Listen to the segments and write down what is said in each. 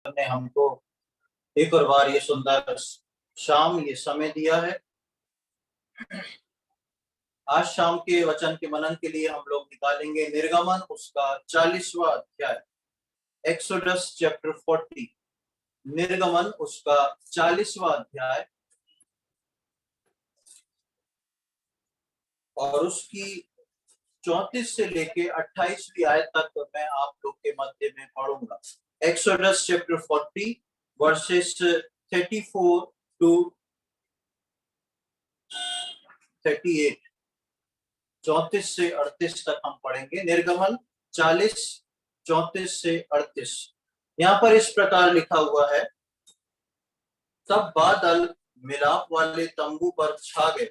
ने हमको एक और बार ये सुंदर शाम, ये समय दिया है। आज शाम के वचन के मनन के लिए हम लोग निकालेंगे निर्गमन उसका 40वां अध्याय, एक्सोडस चैप्टर 40। निर्गमन उसका 40वां अध्याय और उसकी 34 से लेके 28वीं आयत तक मैं आप लोग के मध्य में पढ़ूंगा। एक्सोडस चैप्टर 40 वर्सेस 34 टू 38, 34 से 38 तक हम पढ़ेंगे। निर्गमन 40 34 से 38। यहाँ पर इस प्रकार लिखा हुआ है, तब बादल मिलाप वाले तंबू पर छा गए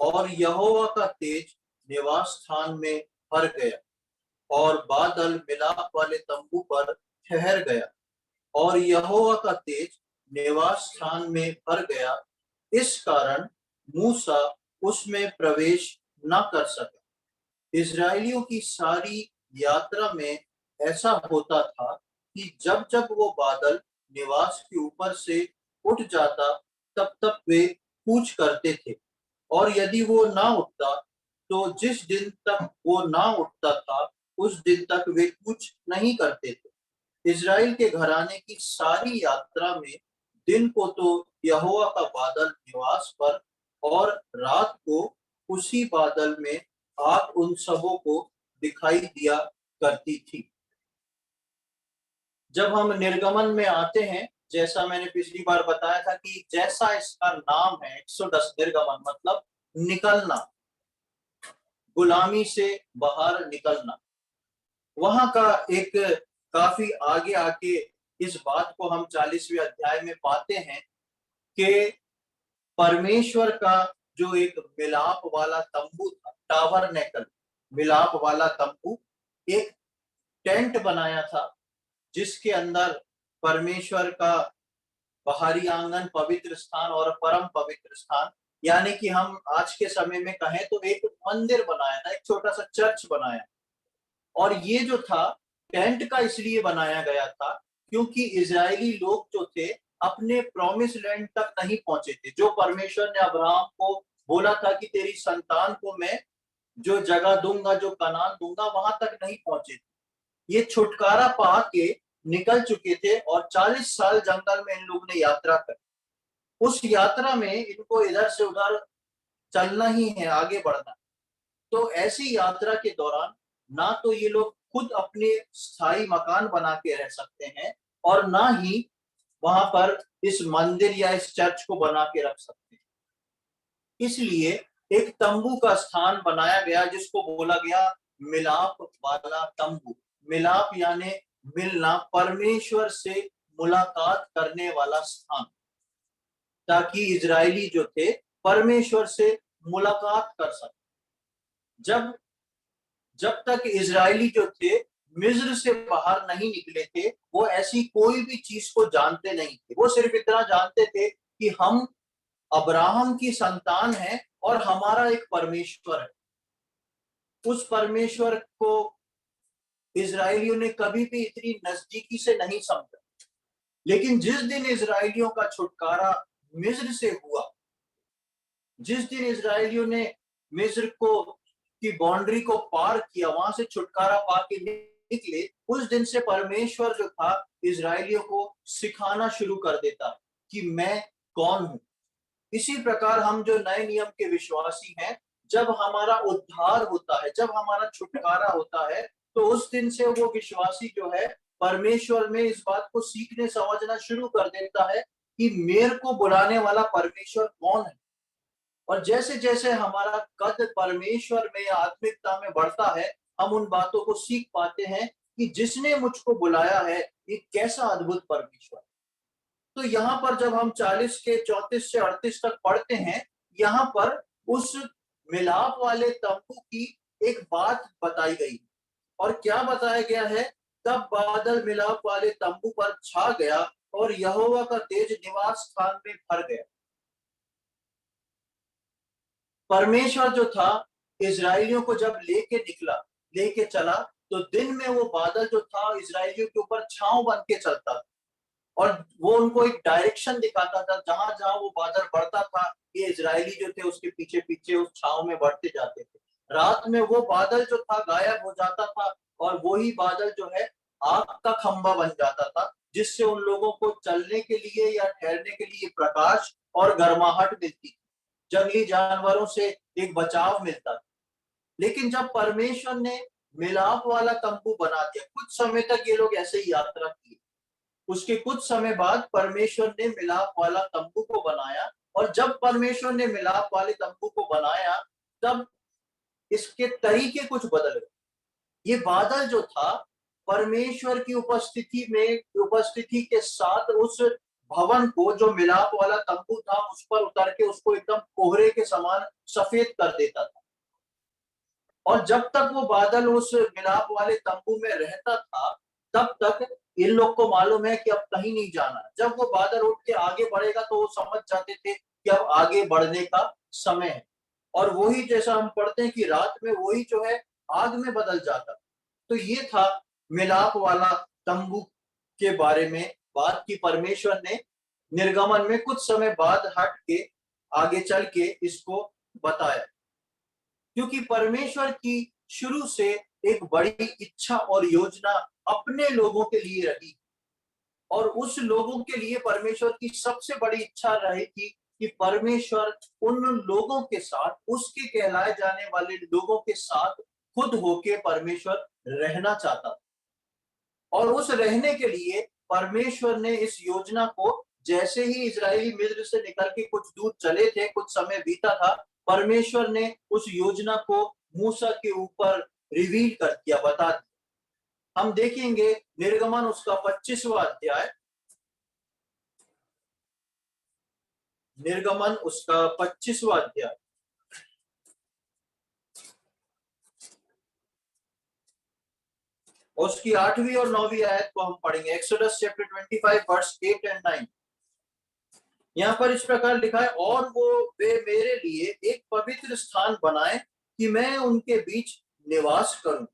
और यहोवा का तेज निवास स्थान में भर गया, और बादल मिलाप वाले तंबू पर ठहर गया और यहोवा का तेज निवास स्थान में भर गया। इस कारण मूसा उसमें प्रवेश न कर सका। इजरायलियों की सारी यात्रा में ऐसा होता था कि जब जब वो बादल निवास के ऊपर से उठ जाता तब तब वे कूच करते थे, और यदि वो ना उठता तो जिस दिन तक वो ना उठता था उस दिन तक वे कूच नहीं करते थे। इजराइल के घराने की सारी यात्रा में दिन को तो यहोवा का बादल निवास पर और रात को उसी बादल में आग उन सबों को दिखाई दिया करती थी। जब हम निर्गमन में आते हैं, जैसा मैंने पिछली बार बताया था कि जैसा इसका नाम है एक्सोडस, निर्गमन मतलब निकलना, गुलामी से बाहर निकलना। वहां का एक काफी आगे आके इस बात को हम 40वें अध्याय में पाते हैं कि परमेश्वर का जो एक मिलाप वाला तंबू था, टाबरनेकल, मिलाप वाला तंबू, एक टेंट बनाया था जिसके अंदर परमेश्वर का बाहरी आंगन, पवित्र स्थान और परम पवित्र स्थान, यानी कि हम आज के समय में कहें तो एक मंदिर बनाया था, एक छोटा सा चर्च बनाया। और ये जो था टेंट का इसलिए बनाया गया था क्योंकि इजरायली लोग जो थे अपने प्रॉमिस लैंड तक नहीं पहुंचे थे, जो परमेश्वर ने अब्राहम को बोला था कि तेरी संतान को मैं जो जगह दूंगा, जो कनान दूंगा, वहां तक नहीं पहुंचे थे। ये छुटकारा पा के निकल चुके थे और 40 साल जंगल में इन लोगों ने यात्रा कर। उस यात्रा में इनको इधर से उधर चलना ही है, आगे बढ़ना। तो ऐसी यात्रा के दौरान ना तो ये लोग खुद अपने स्थायी मकान बना के रह सकते हैं और ना ही वहां पर इस मंदिर या इस चर्च को बना के रख सकते हैं। इसलिए एक तंबू का स्थान बनाया गया जिसको बोला गया मिलाप वाला तंबू। मिलाप यानी मिलना, परमेश्वर से मुलाकात करने वाला स्थान, ताकि इजरायली जो थे परमेश्वर से मुलाकात कर सके। जब तक इजरायली जो थे मिस्र से बाहर नहीं निकले थे, वो ऐसी कोई भी चीज को जानते नहीं थे। वो सिर्फ इतना जानते थे कि हम अब्राहम की संतान हैं और हमारा एक परमेश्वर है। उस परमेश्वर को इजरायलियों ने कभी भी इतनी नजदीकी से नहीं समझा। लेकिन जिस दिन इजरायलियों का छुटकारा मिस्र से हुआ, जिस दिन इजरायलियों ने मिस्र को की बाउंड्री को पार किया, वहां से छुटकारा पा के निकले, उस दिन से परमेश्वर जो था इजरायलियों को सिखाना शुरू कर देता कि मैं कौन हूं। इसी प्रकार हम जो नए नियम के विश्वासी हैं, जब हमारा उद्धार होता है, जब हमारा छुटकारा होता है, तो उस दिन से वो विश्वासी जो है परमेश्वर में इस बात को सीखने समझना शुरू कर देता है कि मेरे को बुलाने वाला परमेश्वर कौन है। और जैसे जैसे हमारा कद परमेश्वर में, आत्मिकता में बढ़ता है, हम उन बातों को सीख पाते हैं कि जिसने मुझको बुलाया है ये कैसा अद्भुत परमेश्वर। तो यहाँ पर जब हम 40 के 34 से 38 तक पढ़ते हैं, यहाँ पर उस मिलाप वाले तंबू की एक बात बताई गई। और क्या बताया गया है? तब बादल मिलाप वाले तंबू पर छा गया और यहोवा का तेज निवास स्थान में भर गया। परमेश्वर जो था इजरायलियों को जब लेके चला, तो दिन में वो बादल जो था इजरायलियों के ऊपर छांव बन के चलता था, और वो उनको एक डायरेक्शन दिखाता था, जहां जहां वो बादल बढ़ता था ये इजरायली जो थे उसके पीछे पीछे उस छाव में बढ़ते जाते थे। रात में वो बादल जो था गायब हो जाता था और वही बादल जो है आग का खंभा बन जाता था, जिससे उन लोगों को चलने के लिए या ठहरने के लिए प्रकाश और गर्माहट मिलती थी, जंगली जानवरों से एक बचाव मिलता था। लेकिन जब परमेश्वर ने मिलाप वाला तंबू बना दिया, कुछ समय तक ये लोग ऐसे ही यात्रा की। उसके कुछ समय बाद परमेश्वर ने मिलाप वाला तंबू को बनाया, और जब परमेश्वर ने मिलाप वाले तंबू को बनाया तब इसके तरीके कुछ बदल गए। ये बादल जो था परमेश्वर की उपस्थिति के साथ उस भवन को, जो मिलाप वाला तंबू था, उस पर उतर के उसको एकदम कोहरे के समान सफेद कर देता था। और जब तक वो बादल उस मिलाप वाले तंबू में रहता था तब तक इन लोग को मालूम है कि अब कहीं नहीं जाना। जब वो बादल उठ के आगे बढ़ेगा तो वो समझ जाते थे कि अब आगे बढ़ने का समय है। और वही जैसा हम पढ़ते हैं कि रात में वही जो है आग में बदल जाता। तो ये था मिलाप वाला तंबू के बारे में बात की परमेश्वर ने निर्गमन में कुछ समय बाद हट के आगे चल के इसको बताया, क्योंकि परमेश्वर की शुरू से एक बड़ी इच्छा और योजना अपने लोगों के लिए रही। और उस लोगों के लिए परमेश्वर की सबसे बड़ी इच्छा रही थी कि परमेश्वर उन लोगों के साथ, उसके कहलाए जाने वाले लोगों के साथ खुद होके परमेश्वर रहना चाहता था। और उस रहने के लिए परमेश्वर ने इस योजना को, जैसे ही इजरायली मिस्र से निकल के कुछ दूर चले थे, कुछ समय बीता था, परमेश्वर ने उस योजना को मूसा के ऊपर रिवील कर दिया, बता दिया। हम देखेंगे निर्गमन उसका 25वां अध्याय, निर्गमन उसका 25वां अध्याय और उसकी 8वीं और 9वीं आयत को हम पढ़ेंगे। Exodus chapter 25 verse 8 and 9। यहाँ पर इस प्रकार लिखा है, और वे मेरे लिए एक पवित्र स्थान बनाए कि मैं उनके बीच निवास करूं।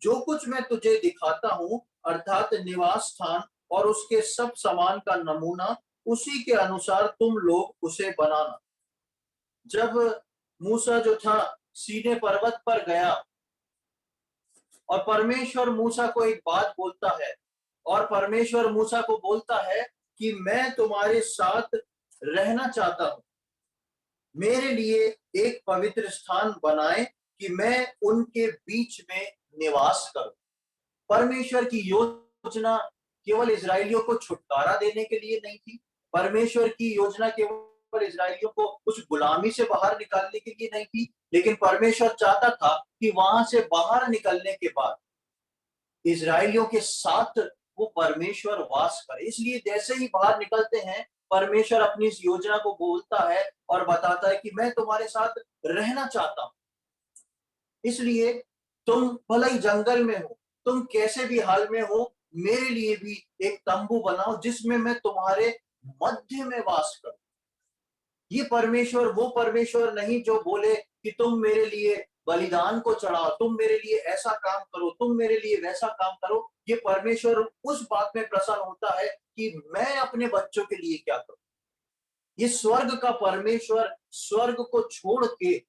जो कुछ मैं तुझे दिखाता हूं, अर्थात निवास स्थान और उसके सब सामान का नमूना, उसी के अनुसार तुम लोग उसे बनाना। जब मूसा जो था सीने पर्वत पर गया और परमेश्वर मूसा को एक बात बोलता है, और परमेश्वर मूसा को बोलता है कि मैं तुम्हारे साथ रहना चाहता हूं, मेरे लिए एक पवित्र स्थान बनाए कि मैं उनके बीच में निवास करूं। परमेश्वर की योजना केवल इजरायलियों को छुटकारा देने के लिए नहीं थी। परमेश्वर की योजना केवल इजरायलियों को उस गुलामी से बाहर निकालने के लिए नहीं थी, लेकिन परमेश्वर चाहता था कि वहां से बाहर निकलने के बाद इजरायलियों के साथ वो परमेश्वर वास करे। इसलिए जैसे ही बाहर निकलते हैं, परमेश्वर अपनी इस योजना को बोलता है और बताता है कि मैं तुम्हारे साथ रहना चाहता हूं। इसलिए तुम भले ही जंगल में हो, तुम कैसे भी हाल में हो, मेरे लिए भी एक तंबू बनाओ जिसमें मैं तुम्हारे मध्य में वास करूं। ये परमेश्वर वो परमेश्वर नहीं जो बोले कि तुम मेरे लिए बलिदान को चढ़ाओ, तुम मेरे लिए ऐसा काम करो, तुम मेरे लिए वैसा काम करो। ये परमेश्वर उस बात में प्रसन्न होता है कि मैं अपने बच्चों के लिए क्या करूं। ये स्वर्ग का परमेश्वर स्वर्ग को छोड़ के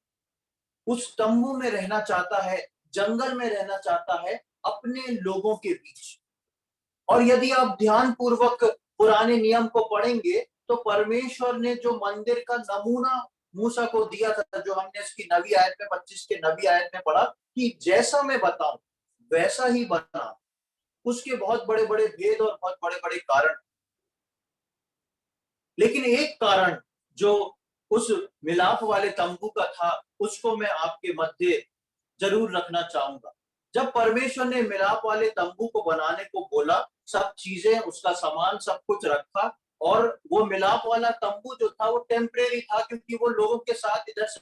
उस तंबू में रहना चाहता है, जंगल में रहना चाहता है अपने लोगों के बीच। और यदि आप ध्यान पूर्वक पुराने नियम को पढ़ेंगे तो परमेश्वर ने जो मंदिर का नमूना मूसा को दिया था, जो हमने इसकी 9वीं आयत में 25 के 9वीं आयत में पढ़ा कि जैसा मैं बताऊं वैसा ही बना। उसके बहुत बड़े बड़े भेद और बहुत बड़े बड़े कारण, लेकिन एक कारण जो उस मिलाप वाले तंबू का था उसको मैं आपके मध्य जरूर रखना चाहूंगा। जब परमेश्वर ने मिलाप वाले तंबू को बनाने को बोला, सब चीजें उसका सामान सब कुछ रखा, और वो मिलाप वाला तंबू जो था वो टेम्परेरी था, क्योंकि वो लोगों के साथ इधर से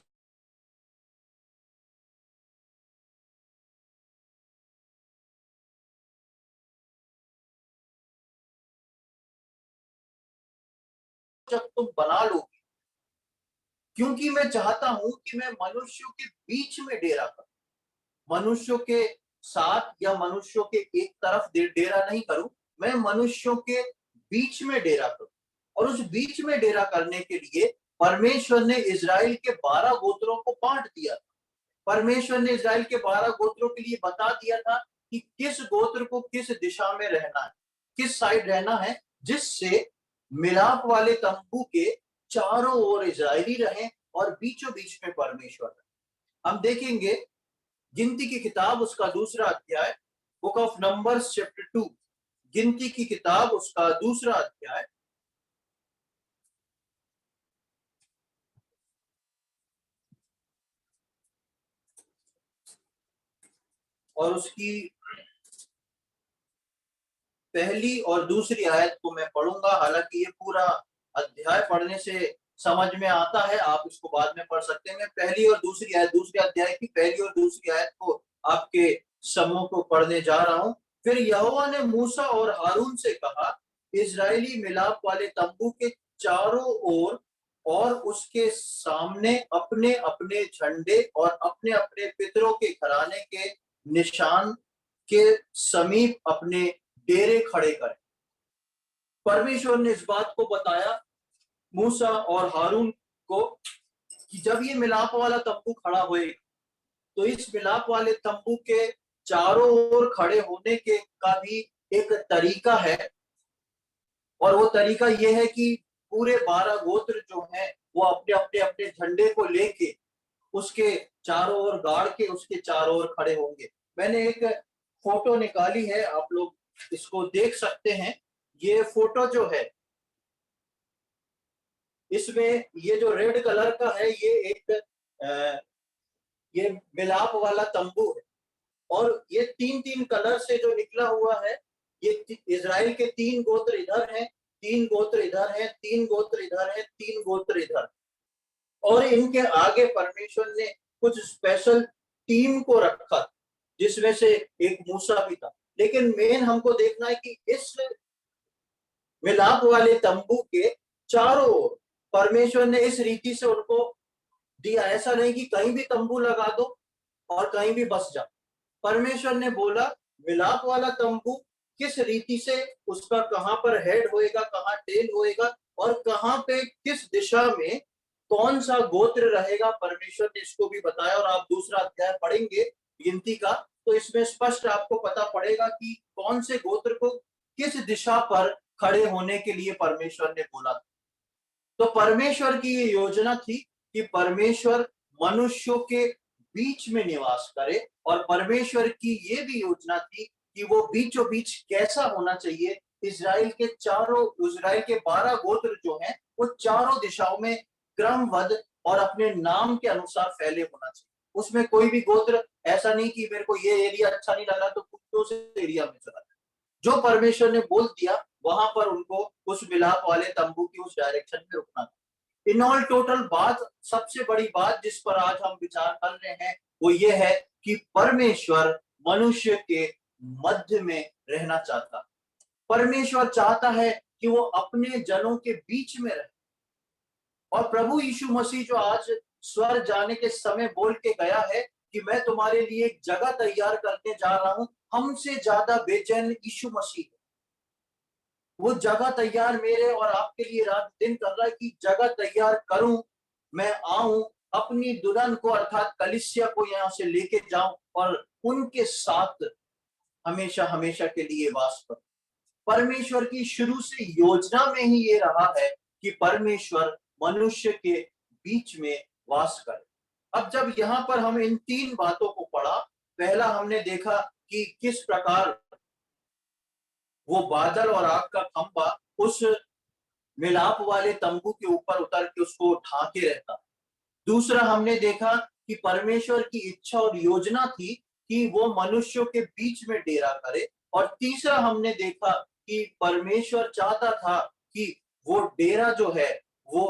जब तुम बना लोगे, क्योंकि मैं चाहता हूं कि मैं मनुष्यों के बीच में डेरा करूं, मनुष्यों के साथ या मनुष्यों के एक तरफ डेरा नहीं करूं, मैं मनुष्यों के बीच में डेरा करूं। और उस बीच में डेरा करने के लिए परमेश्वर ने इजराइल के 12 गोत्रों को बांट दिया। परमेश्वर ने इजराइल के 12 गोत्रों के लिए बता दिया था कि किस गोत्र को किस दिशा में रहना है, किस साइड रहना है, जिससे मिलाप वाले तंबू के चारों ओर इजरायली रहें और बीचों बीच में परमेश्वर रहे। हम देखेंगे गिनती की किताब उसका दूसरा अध्याय, बुक ऑफ नंबर्स चैप्टर 2, गिनती की किताब उसका दूसरा अध्याय और उसकी पहली और दूसरी आयत को मैं पढ़ूंगा। हालांकि ये पूरा अध्याय पढ़ने से समझ में आता है, आप इसको बाद में पढ़ सकते हैं। मैं पहली और दूसरी आयत, दूसरे अध्याय की पहली और दूसरी आयत को आपके सम्मुख को पढ़ने जा रहा हूं। फिर यहोवा ने मूसा और हारून से कहा, इजरायली मिलाप वाले तंबू के चारों ओर और उसके सामने अपने अपने झंडे और अपने अपने पितरों के घराने के निशान के समीप अपने डेरे खड़े करें। परमेश्वर ने इस बात को बताया मूसा और हारून को कि जब ये मिलाप वाला तंबू खड़ा होएगा तो इस मिलाप वाले तंबू के चारों ओर खड़े होने के का भी एक तरीका है। और वो तरीका ये है कि पूरे 12 गोत्र जो हैं वो अपने अपने अपने झंडे को लेके उसके चारों ओर गाड़ के उसके चारों ओर खड़े होंगे। मैंने एक फोटो निकाली है, आप लोग इसको देख सकते हैं। ये फोटो जो है इसमें ये जो रेड कलर का है ये एक ये मिलाप वाला तंबू है। और ये तीन तीन कलर से जो निकला हुआ है, ये इजराइल के 3 गोत्र इधर हैं, 3 गोत्र इधर हैं, 3 गोत्र इधर हैं, 3 गोत्र इधर। और इनके आगे परमेश्वर ने कुछ स्पेशल टीम को रखा जिसमें से एक मूसा भी था। लेकिन मेन हमको देखना है कि इस मिलाप वाले तंबू के चारों ओर परमेश्वर ने इस रीति से उनको दिया। ऐसा नहीं कि कहीं भी तंबू लगा दो और कहीं भी बस जाओ। परमेश्वर ने बोला मिलाप वाला तंबू किस रीति से, उसका कहां पर हेड होएगा, कहां टेल होएगा और कहां पे किस दिशा में कौन सा गोत्र रहेगा, परमेश्वर ने इसको भी बताया। और आप दूसरा अध्याय पढ़ेंगे गिनती का तो इसमें स्पष्ट आपको पता पड़ेगा कि कौन से गोत्र को किस दिशा पर खड़े होने के लिए परमेश्वर ने बोला। तो परमेश्वर की ये योजना थी कि परमेश्वर मनुष्यों के बीच में निवास करे। और परमेश्वर की ये भी योजना थी कि वो बीचों बीच कैसा होना चाहिए। इजराइल के 12 गोत्र जो हैं वो चारों दिशाओं में क्रमबद्ध और अपने नाम के अनुसार फैले होना चाहिए। उसमें कोई भी गोत्र ऐसा नहीं कि मेरे को ये एरिया अच्छा नहीं लगा तो कुछ उस एरिया में चला जाए। जो परमेश्वर ने बोल दिया वहां पर उनको उस मिलाप वाले तंबू की उस डायरेक्शन में रुकना था। इन ऑल टोटल बात, सबसे बड़ी बात जिस पर आज हम विचार कर रहे हैं वो ये है कि परमेश्वर मनुष्य के मध्य में रहना चाहता। परमेश्वर चाहता है कि वो अपने जनों के बीच में रहे। और प्रभु यीशु मसीह जो आज स्वर्ग जाने के समय बोल के गया है कि मैं तुम्हारे लिए एक जगह तैयार करने जा रहा हूं, हमसे ज्यादा बेचैन यीशु मसीह है। वो जगह तैयार मेरे और आपके लिए रात दिन कर रहा है कि जगह तैयार करूं, मैं आऊं, अपनी दुल्हन को अर्थात कलीसिया को यहां से लेके जाऊं और उनके साथ हमेशा हमेशा के लिए वास करूं। परमेश्वर की शुरू से योजना में ही ये रहा है कि परमेश्वर मनुष्य के बीच में वास करे। अब जब यहाँ पर हम इन 3 बातों को पढ़ा, पहला हमने देखा कि किस प्रकार वो बादल और आग का खंभा उस मिलाप वाले तंबू के ऊपर उतर के उसको ढांके रहता। दूसरा हमने देखा कि परमेश्वर की इच्छा और योजना थी कि वो मनुष्यों के बीच में डेरा करे। और तीसरा हमने देखा कि परमेश्वर चाहता था कि वो डेरा जो है वो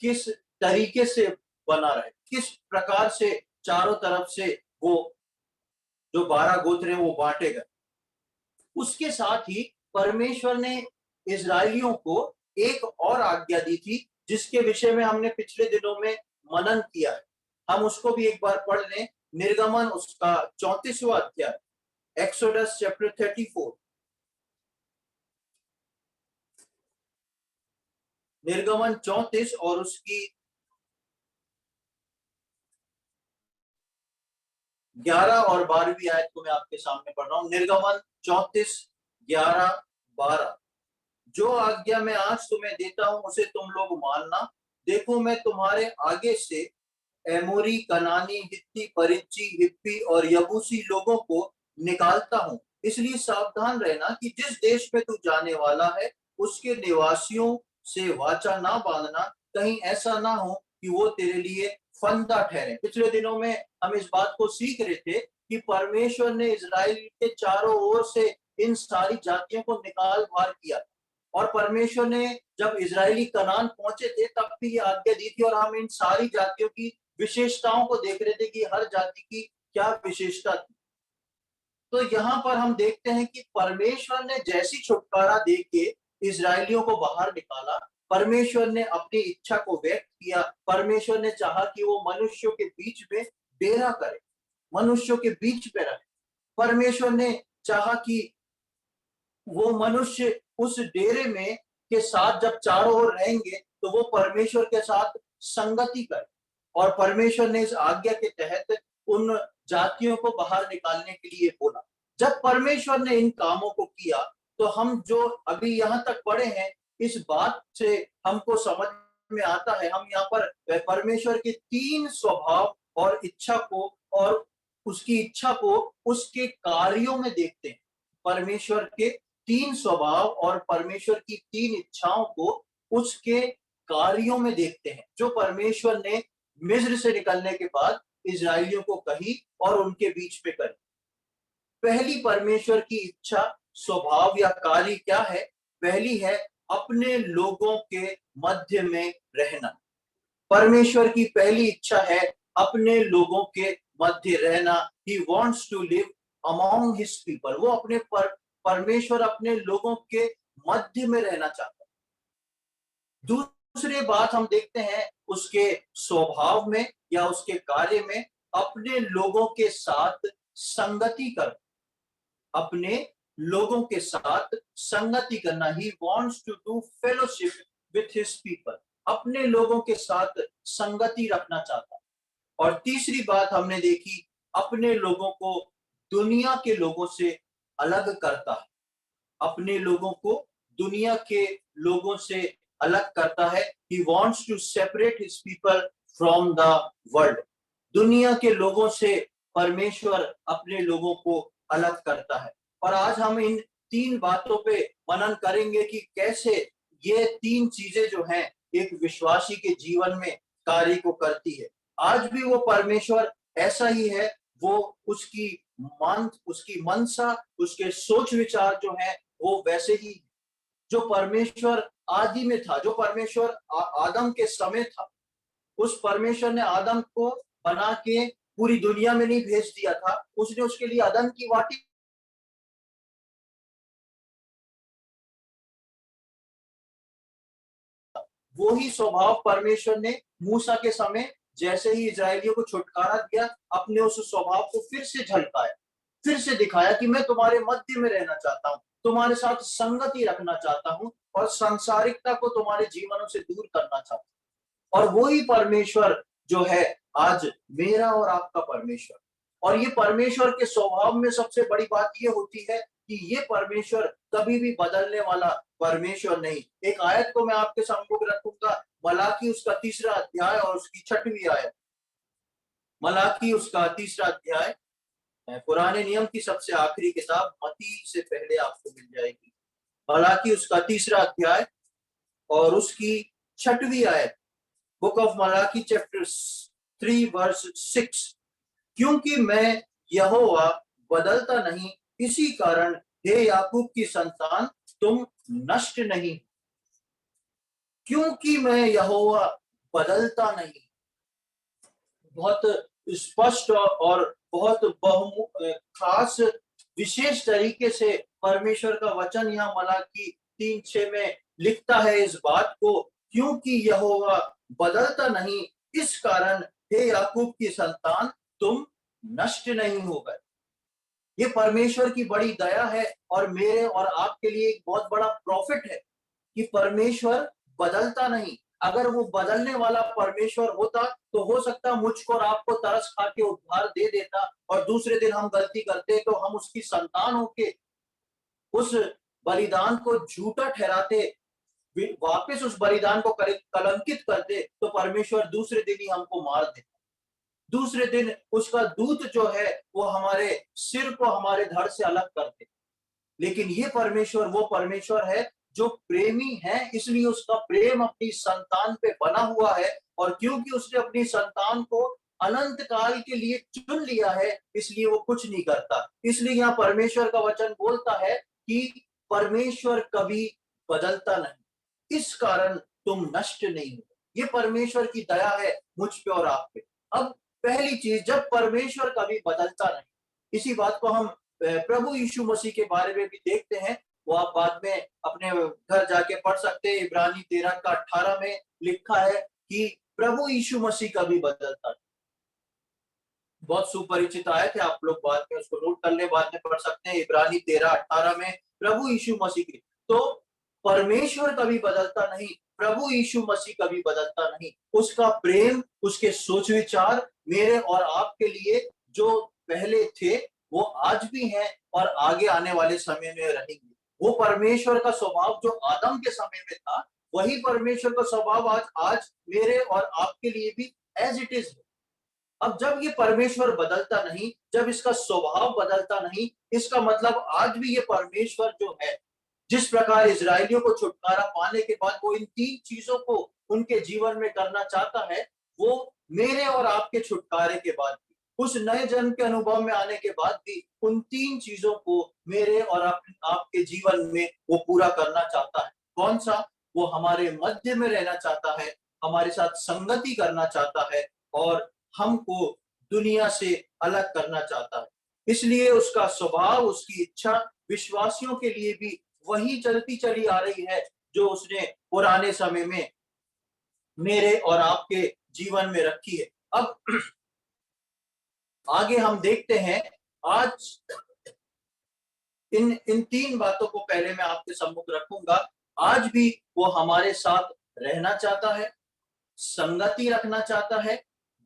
किस तरीके से बना रहे, किस प्रकार से चारों तरफ से वो जो 12 गोत्र हैं वो बांटे गए। उसके साथ ही परमेश्वर ने इजरायलियों को एक और आज्ञा दी थी जिसके विषय में हमने पिछले दिनों में मनन किया है। हम उसको भी एक बार पढ़ लें। निर्गमन उसका 34वां अध्याय, एक्सोडस चैप्टर 34। निर्गमन 34 और उसकी 11 और 12वीं आयत को मैं आपके सामने पढ़ रहा हूं। निर्गमन 34, 11, 12। जो आज्ञा मैं आज तुम्हें देता हूं उसे तुम लोग मानना। देखो मैं तुम्हारे आगे से एमोरी, कनानी, हित्ती, परिज्जी, हिप्पी और यबूसी लोगों को निकालता हूं। इसलिए सावधान रहना कि जिस देश में तू जाने वाला है उसके निवासियों से वाचा ना बांधना, कहीं ऐसा ना हो कि वो तेरे लिए फंदा ठहरे। पिछले दिनों में हम इस बात को सीख रहे थे कि परमेश्वर ने इजराइल के चारों ओर से इन सारी जातियों को निकाल बाहर किया और परमेश्वर ने जब इजरायली कनान पहुंचे थे तब भी ये आज्ञा दी थी और हम इन सारी जातियों की विशेषताओं को देख रहे थे कि हर जाति की क्या विशेषता थी। तो यहाँ पर हम देखते हैं कि परमेश्वर ने जैसी छुटकारा दे के इजरायलियों को बाहर निकाला, परमेश्वर ने अपनी इच्छा को व्यक्त किया। परमेश्वर ने चाहा कि वो मनुष्यों के बीच में डेरा करे, मनुष्यों के बीच में रहे। परमेश्वर ने चाहा कि वो मनुष्य उस डेरे में के साथ जब चारों ओर रहेंगे तो वो परमेश्वर के साथ संगति करे। और परमेश्वर ने इस आज्ञा के तहत उन जातियों को बाहर निकालने के लिए बोला। जब परमेश्वर ने इन कामों को किया तो हम जो अभी यहाँ तक पढ़े हैं इस बात से हमको समझ में आता है, हम यहाँ पर परमेश्वर के 3 स्वभाव और इच्छा को और उसकी इच्छा को उसके कार्यों में देखते हैं। परमेश्वर के 3 स्वभाव और परमेश्वर की 3 इच्छाओं को उसके कार्यों में देखते हैं जो परमेश्वर ने मिस्र से निकलने के बाद इजरायलियों को कही और उनके बीच में करी। पहली परमेश्वर की इच्छा, स्वभाव या कार्य क्या है? पहली है अपने लोगों के मध्य में रहना। परमेश्वर की पहली इच्छा है अपने लोगों के मध्य रहना। He wants to live among his people। वो अपने परमेश्वर अपने लोगों के मध्य में रहना चाहता है। दूसरी बात हम देखते हैं उसके स्वभाव में या उसके कार्य में, अपने लोगों के साथ संगति कर, अपने लोगों के साथ संगति करना। He wants to do fellowship with his people। अपने लोगों के साथ संगति रखना चाहता है। और तीसरी बात हमने देखी, अपने लोगों को दुनिया के लोगों से अलग करता है। अपने लोगों को दुनिया के लोगों से अलग करता है। He wants to separate his people from the world। दुनिया के लोगों से परमेश्वर अपने लोगों को अलग करता है। और आज हम इन 3 बातों पे मनन करेंगे कि कैसे ये 3 चीजें जो हैं एक विश्वासी के जीवन में कार्य को करती है। आज भी वो परमेश्वर ऐसा ही है, वो उसकी मनसा, उसके सोच विचार जो है वो वैसे ही जो परमेश्वर आदि में था, जो परमेश्वर आदम के समय था। उस परमेश्वर ने आदम को बना के पूरी दुनिया में नहीं भेज दिया था, उसने उसके लिए अदन की वाटी वो ही स्वभाव परमेश्वर ने मूसा के समय जैसे ही इजरायलियों को छुटकारा दिया, अपने उस स्वभाव को फिर से झलकाया, फिर से दिखाया कि मैं तुम्हारे मध्य में रहना चाहता हूँ, तुम्हारे साथ संगति रखना चाहता हूँ और सांसारिकता को तुम्हारे जीवनों से दूर करना चाहता हूँ। और वही परमेश्वर जो है आज मेरा और आपका परमेश्वर। और ये परमेश्वर के स्वभाव में सबसे बड़ी बात ये होती है कि ये परमेश्वर कभी भी बदलने वाला परमेश्वर नहीं। एक आयत को मैं आपके सामने रखूंगा, मलाकी उसका 3रा अध्याय और उसकी 6वीं आयत। मलाकी उसका 3रा अध्याय, पुराने नियम की सबसे आखिरी किताब, मत्ती से पहले आपको मिल जाएगी। मलाकी उसका 3रा अध्याय और उसकी 6वीं आयत। Book of Malachi chapter 3 verse 6। क्योंकि मैं यहोवा बदलता नहीं, इसी कारण हे याकूब की संतान तुम नष्ट नहीं। क्योंकि मैं यहोवा बदलता नहीं। बहुत स्पष्ट और बहुत खास विशेष तरीके से परमेश्वर का वचन यहाँ मलाकी 3:6 में लिखता है इस बात को, क्योंकि यहोवा बदलता नहीं, इस कारण हे याकूब की संतान तुम नष्ट नहीं हो गए। ये परमेश्वर की बड़ी दया है और मेरे और आपके लिए एक बहुत बड़ा प्रॉफिट है कि परमेश्वर बदलता नहीं। अगर वो बदलने वाला परमेश्वर होता तो हो सकता मुझको और आपको तरस खा के उद्धार दे देता, और दूसरे दिन हम गलती करते तो हम उसकी संतान होके उस बलिदान को झूठा ठहराते, वापस उस बलिदान को कलंकित करते, तो परमेश्वर दूसरे दिन ही हमको मार देता। दूसरे दिन उसका दूत जो है वो हमारे सिर को हमारे धड़ से अलग कर दे। लेकिन ये परमेश्वर वो परमेश्वर है जो प्रेमी है, इसलिए उसका प्रेम अपनी संतान पे बना हुआ है, और क्योंकि उसने अपनी संतान को अनंत काल के लिए चुन लिया है, इसलिए वो कुछ नहीं करता। इसलिए यहाँ परमेश्वर का वचन बोलता है कि परमेश्वर कभी बदलता नहीं, इस कारण तुम नष्ट नहीं हो। ये परमेश्वर की दया है मुझ पे और आप पे। अब पहली चीज, जब परमेश्वर कभी बदलता नहीं, इसी बात को हम प्रभु यीशु मसीह के बारे में भी देखते हैं। वो आप बाद में अपने घर जाके पढ़ सकते हैं। इब्रानी 13 का 18 में लिखा है कि प्रभु यीशु मसीह कभी बदलता नहीं। बहुत सुपरिचित आयत है, आप लोग बाद में उसको नोट कर ले, बाद में पढ़ सकते हैं। इब्रानी 13:18 में प्रभु यीशु मसीह की, तो परमेश्वर कभी बदलता नहीं, प्रभु यीशु मसीह कभी बदलता नहीं। उसका प्रेम, उसके सोच विचार मेरे और आपके लिए जो पहले थे वो आज भी हैं और आगे आने वाले समय में रहेंगे। वो परमेश्वर का स्वभाव जो आदम के समय में था, वही परमेश्वर का स्वभाव आज मेरे और आपके लिए भी एज इट इज है। अब जब ये परमेश्वर बदलता नहीं, जब इसका स्वभाव बदलता नहीं, इसका मतलब आज भी ये परमेश्वर जो है, जिस प्रकार इजरायलियों को छुटकारा पाने के बाद वो इन 3 चीजों को उनके जीवन में करना चाहता है, वो मेरे और आपके छुटकारे के बाद भी, उस नए जन्म के अनुभव में आने के बाद भी उन 3 चीजों को मेरे और आपके जीवन में वो पूरा करना चाहता है। कौन सा? वो हमारे मध्य में रहना चाहता है, हमारे साथ संगति करना चाहता है, और हमको दुनिया से अलग करना चाहता है। इसलिए उसका स्वभाव, उसकी इच्छा विश्वासियों के लिए भी वही चलती चली आ रही है जो उसने पुराने समय में मेरे और आपके जीवन में रखी है। अब आगे हम देखते हैं, आज इन 3 बातों को पहले मैं आपके सम्मुख रखूंगा। आज भी वो हमारे साथ रहना चाहता है, संगति रखना चाहता है,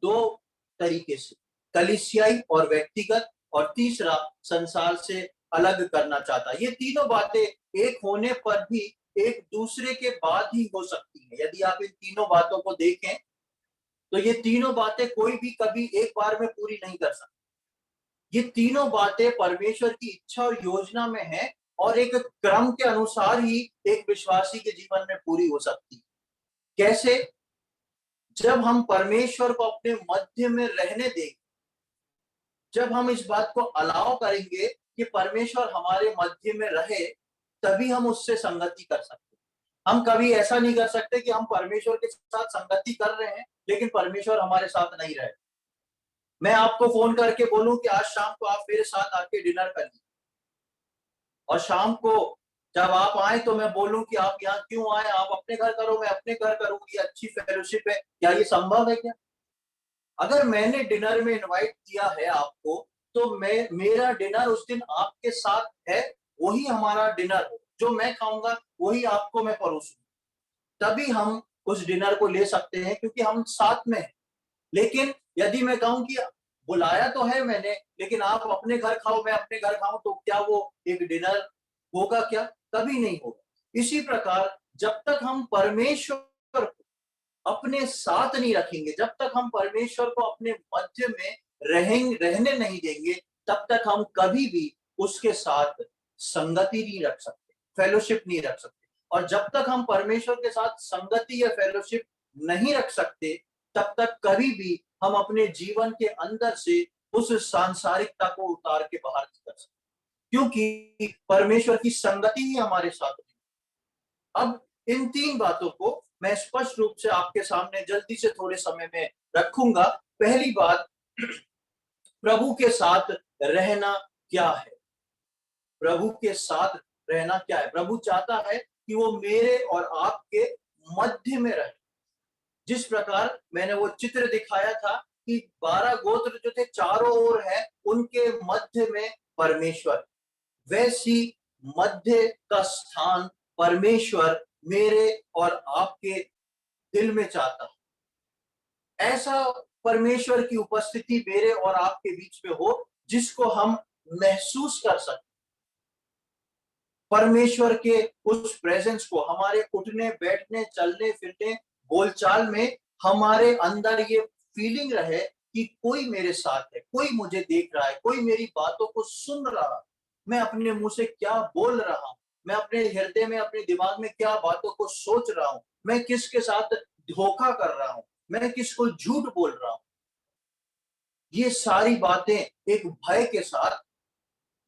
2 तरीके से, कलीसियाई और व्यक्तिगत, और तीसरा संसार से अलग करना चाहता है। ये तीनों बातें एक होने पर भी एक दूसरे के बाद ही हो सकती है। यदि आप इन तीनों बातों को देखें तो ये तीनों बातें कोई भी कभी एक बार में पूरी नहीं कर सकता। ये तीनों बातें परमेश्वर की इच्छा और योजना में है, और एक क्रम के अनुसार ही एक विश्वासी के जीवन में पूरी हो सकती है। कैसे? जब हम परमेश्वर को अपने मध्य में रहने देंगे, जब हम इस बात को अलाउ करेंगे कि परमेश्वर हमारे मध्य में रहे, तभी हम उससे संगति कर सकते हैं। हम कभी ऐसा नहीं कर सकते कि हम परमेश्वर के साथ संगति कर रहे हैं लेकिन परमेश्वर हमारे साथ नहीं रहे। मैं आपको फोन करके बोलूं कि आज शाम को आप मेरे साथ आके डिनर करिए, और शाम को जब आप आए तो मैं बोलूं कि आप यहाँ क्यों आए, आप अपने घर करो, मैं अपने घर करूँ, ये अच्छी फेलोशिप है। क्या ये संभव है क्या? अगर मैंने डिनर में इनवाइट किया है आपको, तो मेरा डिनर उस दिन आपके साथ है, वही हमारा डिनर हो, जो मैं खाऊंगा वही आपको मैं परोसूंगा, तभी हम उस डिनर को ले सकते हैं, क्योंकि हम साथ में हैं। लेकिन यदि मैं कहूं कि बुलाया तो है मैंने, लेकिन आप अपने घर खाओ मैं अपने घर खाऊं, तो क्या वो एक डिनर होगा क्या? कभी नहीं होगा। इसी प्रकार जब तक हम परमेश्वर को अपने साथ नहीं रखेंगे, जब तक हम परमेश्वर को अपने मध्य में रहने नहीं देंगे, तब तक हम कभी भी उसके साथ संगति नहीं रख सकते, फेलोशिप नहीं रख सकते। और जब तक हम परमेश्वर के साथ संगति या फेलोशिप नहीं रख सकते, तब तक कभी भी हम अपने जीवन के अंदर से उस सांसारिकता को उतार के बाहर नहीं कर सकते, क्योंकि परमेश्वर की संगति ही हमारे साथ है। अब इन 3 बातों को मैं स्पष्ट रूप से आपके सामने जल्दी से थोड़े समय में रखूंगा। पहली बात, प्रभु के साथ रहना क्या है? प्रभु के साथ रहना क्या है? प्रभु चाहता है कि वो मेरे और आपके मध्य में रहे। जिस प्रकार मैंने वो चित्र दिखाया था कि 12 गोत्र जो थे चारों ओर है, उनके मध्य में परमेश्वर, वैसी मध्य का स्थान परमेश्वर मेरे और आपके दिल में चाहता है। ऐसा परमेश्वर की उपस्थिति मेरे और आपके बीच में हो जिसको हम महसूस कर सकते। परमेश्वर के उस प्रेजेंस को हमारे उठने बैठने चलने फिरने बोलचाल में हमारे अंदर ये फीलिंग रहे कि कोई मेरे साथ है, कोई मुझे देख रहा है, कोई मेरी बातों को सुन रहा है। मैं अपने मुंह से क्या बोल रहा हूं, मैं अपने हृदय में अपने दिमाग में क्या बातों को सोच रहा हूं, मैं किसके साथ धोखा कर रहा हूं, मैं किसको झूठ बोल रहा हूं। ये सारी बातें एक भय के साथ,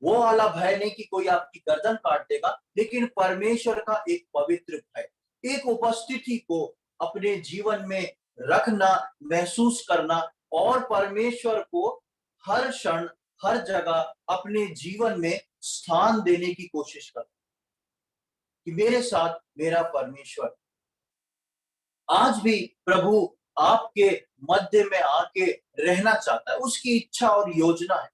वो वाला भय नहीं कि कोई आपकी गर्दन काट देगा, लेकिन परमेश्वर का एक पवित्र भय, एक उपस्थिति को अपने जीवन में रखना, महसूस करना और परमेश्वर को हर क्षण हर जगह अपने जीवन में स्थान देने की कोशिश करना कि मेरे साथ मेरा परमेश्वर। आज भी प्रभु आपके मध्य में आके रहना चाहता है, उसकी इच्छा और योजना है।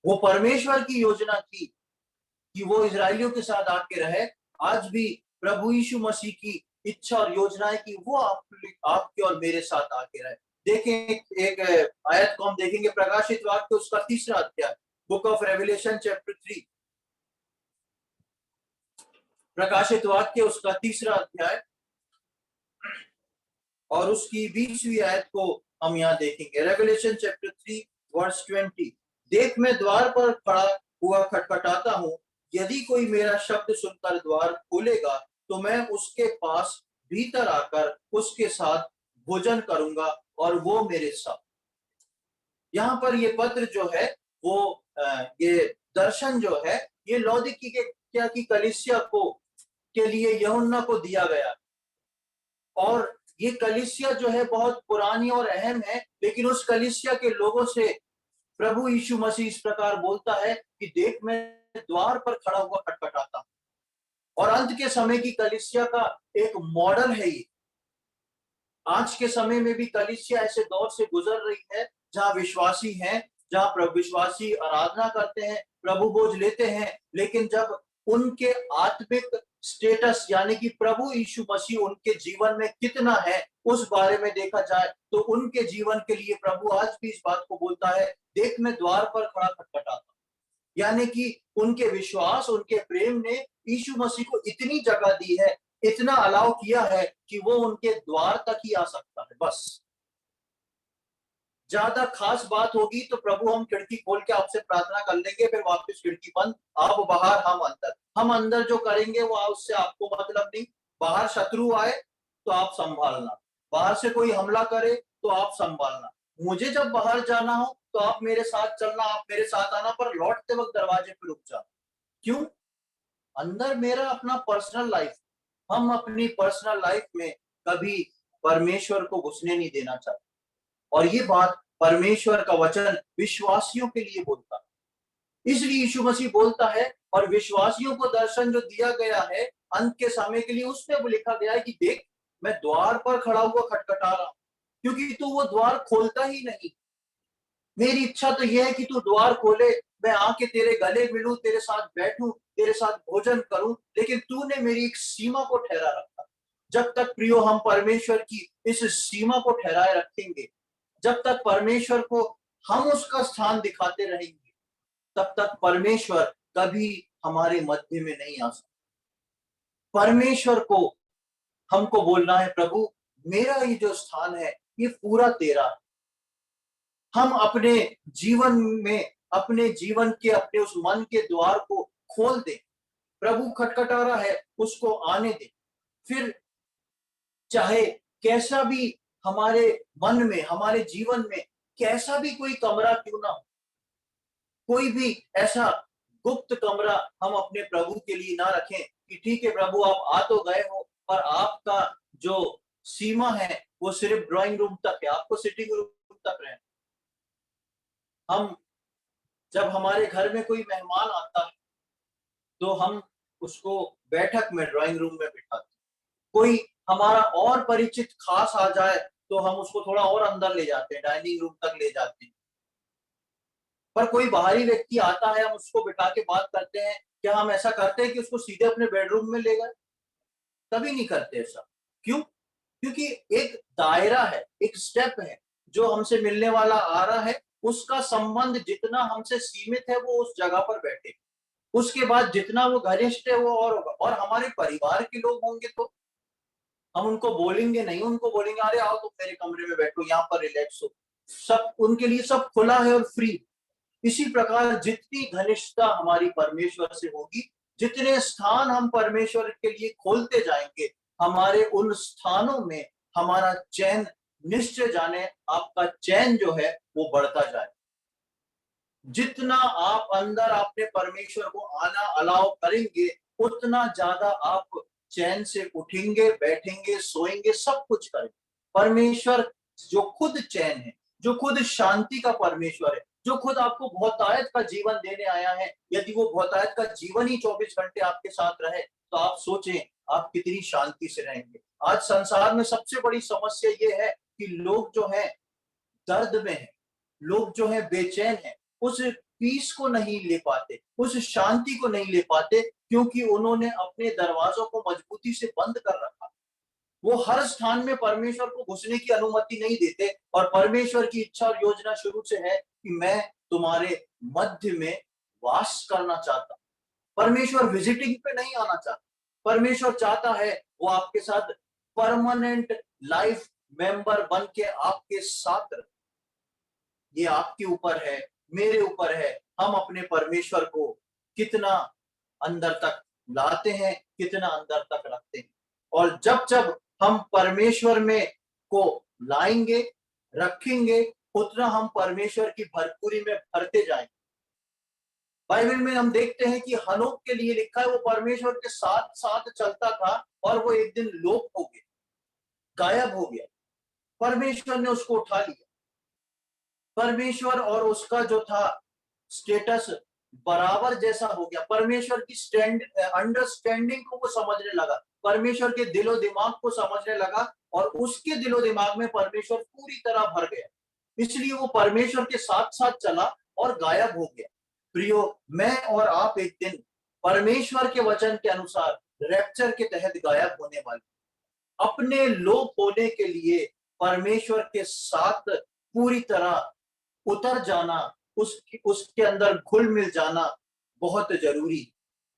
वो परमेश्वर की योजना थी कि वो इजरायलियों के साथ आके रहे। आज भी प्रभु यीशु मसीह की इच्छा और योजना है कि वो आपके और मेरे साथ आके रहे। देखें एक आयत को हम देखेंगे, प्रकाशित वाक्य उसका 3रा अध्याय, बुक ऑफ रेवलेशन चैप्टर 3, प्रकाशित वाक्य उसका 3रा अध्याय और उसकी 20वीं आयत को हम यहाँ देखेंगे। रेवलेशन चैप्टर 3 वर्स 20, देख मैं द्वार पर खड़ा हुआ खटखटाता हूँ, यदि कोई मेरा शब्द सुनकर द्वार खोलेगा तो मैं उसके पास भीतर आकर उसके साथ भोजन करूंगा और वो मेरे साथ। यहाँ पर ये पत्र जो है वो ये दर्शन जो है ये लौदीकिया की कलीसिया को के लिए यूहन्ना को दिया गया और ये कलीसिया जो है बहुत पुरानी और अहम है, लेकिन उस कलीसिया के लोगों से प्रभु यीशु मसीह इस प्रकार बोलता है कि देख मैं द्वार पर खड़ा हुआ खटखटाता हूं। और अंत के समय की कलीसिया का एक मॉडल है ये। आज के समय में भी कलीसिया ऐसे दौर से गुजर रही है जहां विश्वासी हैं, जहां प्रभु विश्वासी आराधना करते हैं, प्रभु बोझ लेते हैं, लेकिन जब उनके आत्मिक स्टेटस यानी कि प्रभु यीशु मसीह उनके जीवन में कितना है उस बारे में देखा जाए तो उनके जीवन के लिए प्रभु आज भी इस बात को बोलता है, देख मैं द्वार पर खड़ा खटखटाता हूं। यानी कि उनके विश्वास उनके प्रेम ने यीशु मसीह को इतनी जगह दी है, इतना अलाउ किया है कि वो उनके द्वार तक ही आ सकता है। बस ज्यादा खास बात होगी तो प्रभु हम खिड़की खोल के आपसे प्रार्थना कर लेंगे, फिर वापस खिड़की बंद, आप बाहर हम अंदर। हम अंदर जो करेंगे वो उससे आपको मतलब नहीं। बाहर शत्रु आए तो आप संभालना, बाहर से कोई हमला करे तो आप संभालना। मुझे जब बाहर जाना हो तो आप मेरे साथ चलना, आप मेरे साथ आना, पर लौटते वक्त दरवाजे पे रुक जाना। क्यों? अंदर मेरा अपना पर्सनल लाइफ, हम अपनी पर्सनल लाइफ में कभी परमेश्वर को घुसने नहीं देना चाहते। और ये बात परमेश्वर का वचन विश्वासियों के लिए बोलता है, इसलिए यीशु मसीह बोलता है और विश्वासियों को दर्शन जो दिया गया है अंत के समय के लिए, उसमें वो लिखा गया है कि देख मैं द्वार पर खड़ा हुआ खटखटा रहा हूं, क्योंकि तू वो द्वार खोलता ही नहीं। मेरी इच्छा तो यह है कि तू द्वार खोले, मैं आके तेरे गले मिलूं, तेरे साथ बैठूं, तेरे साथ भोजन करूं, लेकिन तूने मेरी एक सीमा को ठहरा रखा। जब तक प्रियो हम परमेश्वर की इस सीमा को ठहराए रखेंगे, जब तक परमेश्वर को हम उसका स्थान दिखाते रहेंगे, तब तक परमेश्वर कभी हमारे मध्य में नहीं आ सकता। परमेश्वर को हमको बोलना है, प्रभु मेरा ये जो स्थान है ये पूरा तेरा है। हम अपने जीवन में अपने जीवन के अपने उस मन के द्वार को खोल दें। प्रभु खटखटा रहा है, उसको आने दें। फिर चाहे कैसा भी हमारे मन में हमारे जीवन में कैसा भी कोई कमरा क्यों ना हो, कोई भी ऐसा गुप्त कमरा हम अपने प्रभु के लिए ना रखें कि ठीक है प्रभु आप आ तो गए हो, पर आपका जो सीमा है वो सिर्फ ड्राइंग रूम तक है, आपको सिटिंग रूम तक रहना। हम जब हमारे घर में कोई मेहमान आता है तो हम उसको बैठक में ड्राइंग रूम में बिठाते हैं। कोई हमारा और परिचित खास आ जाए तो हम उसको थोड़ा और अंदर ले जाते हैं, डाइनिंग रूम तक ले जाते हैं। पर कोई बाहरी व्यक्ति आता है, हम उसको बिठा के बात करते हैं, क्या हम ऐसा करते हैं कि उसको सीधे अपने बेडरूम में ले गए? कभी नहीं करते ऐसा। क्यों? क्योंकि एक दायरा है, एक स्टेप है, जो हमसे मिलने वाला आ रहा है, उसका संबंध जितना हमसे सीमित है, वो उस जगह पर बैठे। उसके बाद जितना वो घनिष्ठ है, वो और होगा। और हमारे परिवार के लोग होंगे तो हम उनको बोलेंगे नहीं, उनको बोलेंगे, "अरे आओ तुम मेरे कमरे में बैठो, यहाँ पर रिलैक्स हो।" सब उनके लिए सब खुला है और फ्री। इसी प्रकार जितनी घनिष्ठता हमारी परमेश्वर से होगी, जितने स्थान हम परमेश्वर के लिए खोलते जाएंगे, हमारे उन स्थानों में हमारा चैन निश्चय जाने, आपका चैन जो है वो बढ़ता जाए। जितना आप अंदर अपने परमेश्वर को आना अलाउ करेंगे, उतना ज्यादा आप चैन से उठेंगे, बैठेंगे, सोएंगे, सब कुछ करेंगे। परमेश्वर जो खुद चैन है, जो खुद शांति का परमेश्वर है, जो खुद आपको बहुतायत का जीवन देने आया है, यदि वो बहुतायत का जीवन ही 24 घंटे आपके साथ रहे, तो आप सोचें, आप कितनी शांति से रहेंगे। आज संसार में सबसे बड़ी समस्या ये है कि लोग जो हैं दर्द में हैं, लोग जो हैं बेचैन हैं, उस पीस को नहीं ले पाते, उस शांति को नहीं ले पाते, क्योंकि उन्होंने अपने दरवाज़ों को मजबूती से बंद कर रखा। वो हर स्थान में परमेश्वर को घुसने की अनुमति नहीं देते, और परमेश्वर की इच्छा और योजना शुरू से है कि मैं तुम्हारे मध्य में वास करना चाहता हूँ। परमेश्वर विजिटिंग पे नहीं आना चाहता। परमेश्वर चाहता है वो आपके साथ परमानेंट लाइफ मेंबर बन के आपके साथ रहे। ये आपके ऊपर है, मेरे ऊपर है, हम अपने परमेश्वर को कितना अंदर तक लाते हैं, कितना अंदर तक रखते हैं। और जब-जब हम परमेश्वर में को लाएँगे, रखेंगे, उतना हम परमेश्वर की भरपूरी में भरते जाएँगे। बाइबल में हम देखते हैं कि हनोक के लिए लिखा है, वो परमेश्वर के साथ-साथ चलता था और वो एक दिन लोप हो गया, गायब हो गया। परमेश्वर ने उसको उठा लिया। परमेश्वर और उसका जो था स्टेटस बराबर जैसा हो गया। परमेश्वर की अंडरस्टैंडिंग को वो समझने लगा, परमेश्वर के दिलो दिमाग को समझने लगा, और उसके दिलो दिमाग में परमेश्वर पूरी तरह भर गया। इसलिए वो परमेश्वर के साथ साथ चला और गायब हो गया। प्रियो, मैं और आप एक दिन परमेश्वर के वचन के अनुसार रैप्चर के तहत गायब होने वाले। अपने लोप होने के लिए परमेश्वर के साथ पूरी तरह उतर जाना, उसके अंदर घुल मिल जाना बहुत जरूरी।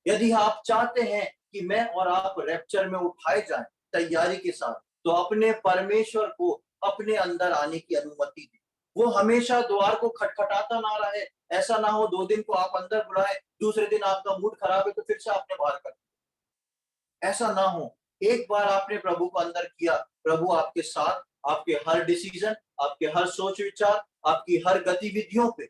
यदि आप चाहते हैं कि मैं और आप रैप्चर में उठाए जाएं तैयारी के साथ, तो अपने परमेश्वर को अपने अंदर आने की अनुमति दें। वो हमेशा द्वार को खटखटाता ना रहे। ऐसा ना हो 2 दिन को आप अंदर बुलाए, दूसरे दिन आपका मूड खराब है तो फिर से आपने बाहर कर दिया। ऐसा ना हो। एक बार आपने प्रभु को अंदर किया, प्रभु आपके साथ, आपके हर डिसीजन, आपके हर सोच विचार, आपकी हर गतिविधियों पे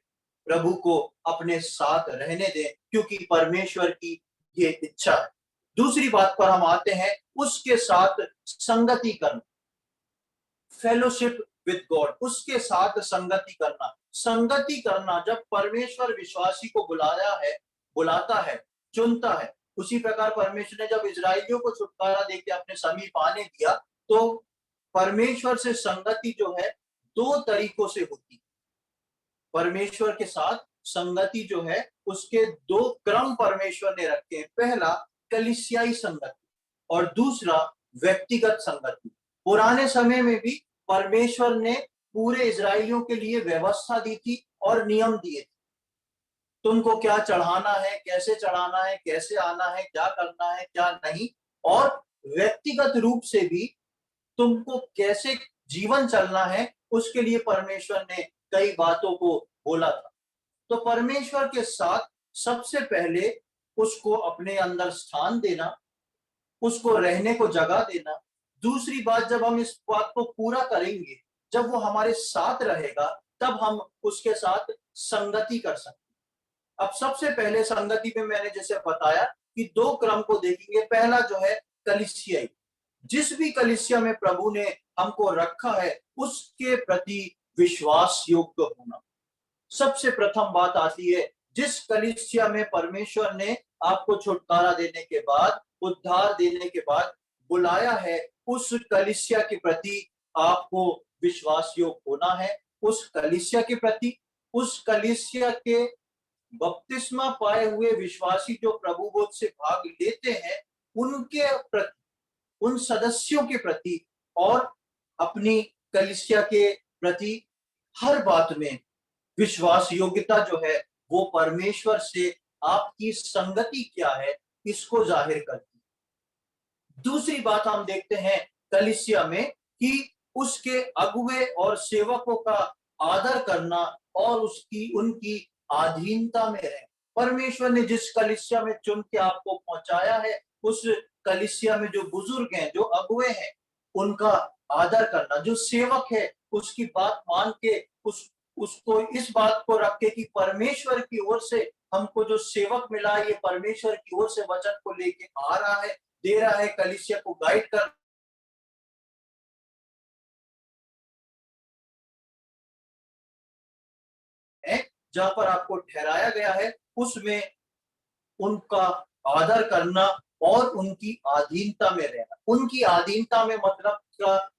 प्रभु को अपने साथ रहने दें, क्योंकि परमेश्वर की ये इच्छा है। दूसरी बात पर हम आते हैं, उसके साथ संगति करना, फेलोशिप विद गॉड, उसके साथ संगति करना। संगति करना, जब परमेश्वर विश्वासी को बुलाता है, चुनता है, उसी प्रकार परमेश्वर ने जब इजराइलियों को छुटकारा देके अपने समीप आने दिया, तो परमेश्वर से संगति जो है 2 तरीकों से होती है। परमेश्वर के साथ संगति जो है, उसके 2 क्रम परमेश्वर ने रखे हैं। पहला कलीसियाई संगति और दूसरा व्यक्तिगत संगति। पुराने समय में भी परमेश्वर ने पूरे इजराइलियों के लिए व्यवस्था दी थी और नियम दिए थे। तुमको क्या चढ़ाना है, कैसे चढ़ाना है, कैसे आना है, क्या करना है, क्या नहीं। और व्यक्तिगत रूप से भी तुमको कैसे जीवन चलना है, उसके लिए परमेश्वर ने कई बातों को बोला था। तो परमेश्वर के साथ सबसे पहले उसको अपने अंदर स्थान देना, उसको रहने को जगह देना। दूसरी बात, जब हम इस बात को पूरा करेंगे, जब वो हमारे साथ रहेगा, तब हम उसके साथ संगति कर सकते हैं। अब सबसे पहले संगति में मैंने जैसे बताया कि 2 क्रम को देखेंगे। पहला जो है कलीसियाई, जिस भी कलीसिया में प्रभु ने हमको रखा है, उसके प्रति विश्वास योग्य होना। सबसे प्रथम बात आती है, जिस कलीसिया में परमेश्वर ने आपको छुटकारा देने के बाद, उद्धार देने के बाद बुलाया है, उस कलीसिया के प्रति आपको विश्वास योग्य होना है। उस कलीसिया के प्रति, उस कलीसिया के बपतिस्मा पाए हुए विश्वासी जो प्रभु बोध से भाग लेते हैं, उनके प्रति उन सदस्यों के प्रति और अपनी कलीसिया के प्रति हर बात में विश्वास योग्यता जो है वो परमेश्वर से आपकी संगति क्या है इसको जाहिर करती है। दूसरी बात हम देखते हैं कलीसिया में कि उसके अगुवे और सेवकों का आदर करना और उसकी उनकी अधीनता में रहे। परमेश्वर ने जिस कलीसिया में चुन के आपको पहुंचाया है उस कलीसिया में जो बुजुर्ग हैं, जो अगुवे हैं, उनका आदर करना, जो सेवक है उसकी बात मान के उसको इस बात को रख के कि परमेश्वर की ओर से हमको जो सेवक मिला ये परमेश्वर की ओर से वचन को लेके आ रहा है, दे रहा है, कलीसिया को गाइड कर है, जहां पर आपको ठहराया गया है उसमें उनका आदर करना और उनकी अधीनता में रहना। उनकी अधीनता में मतलब का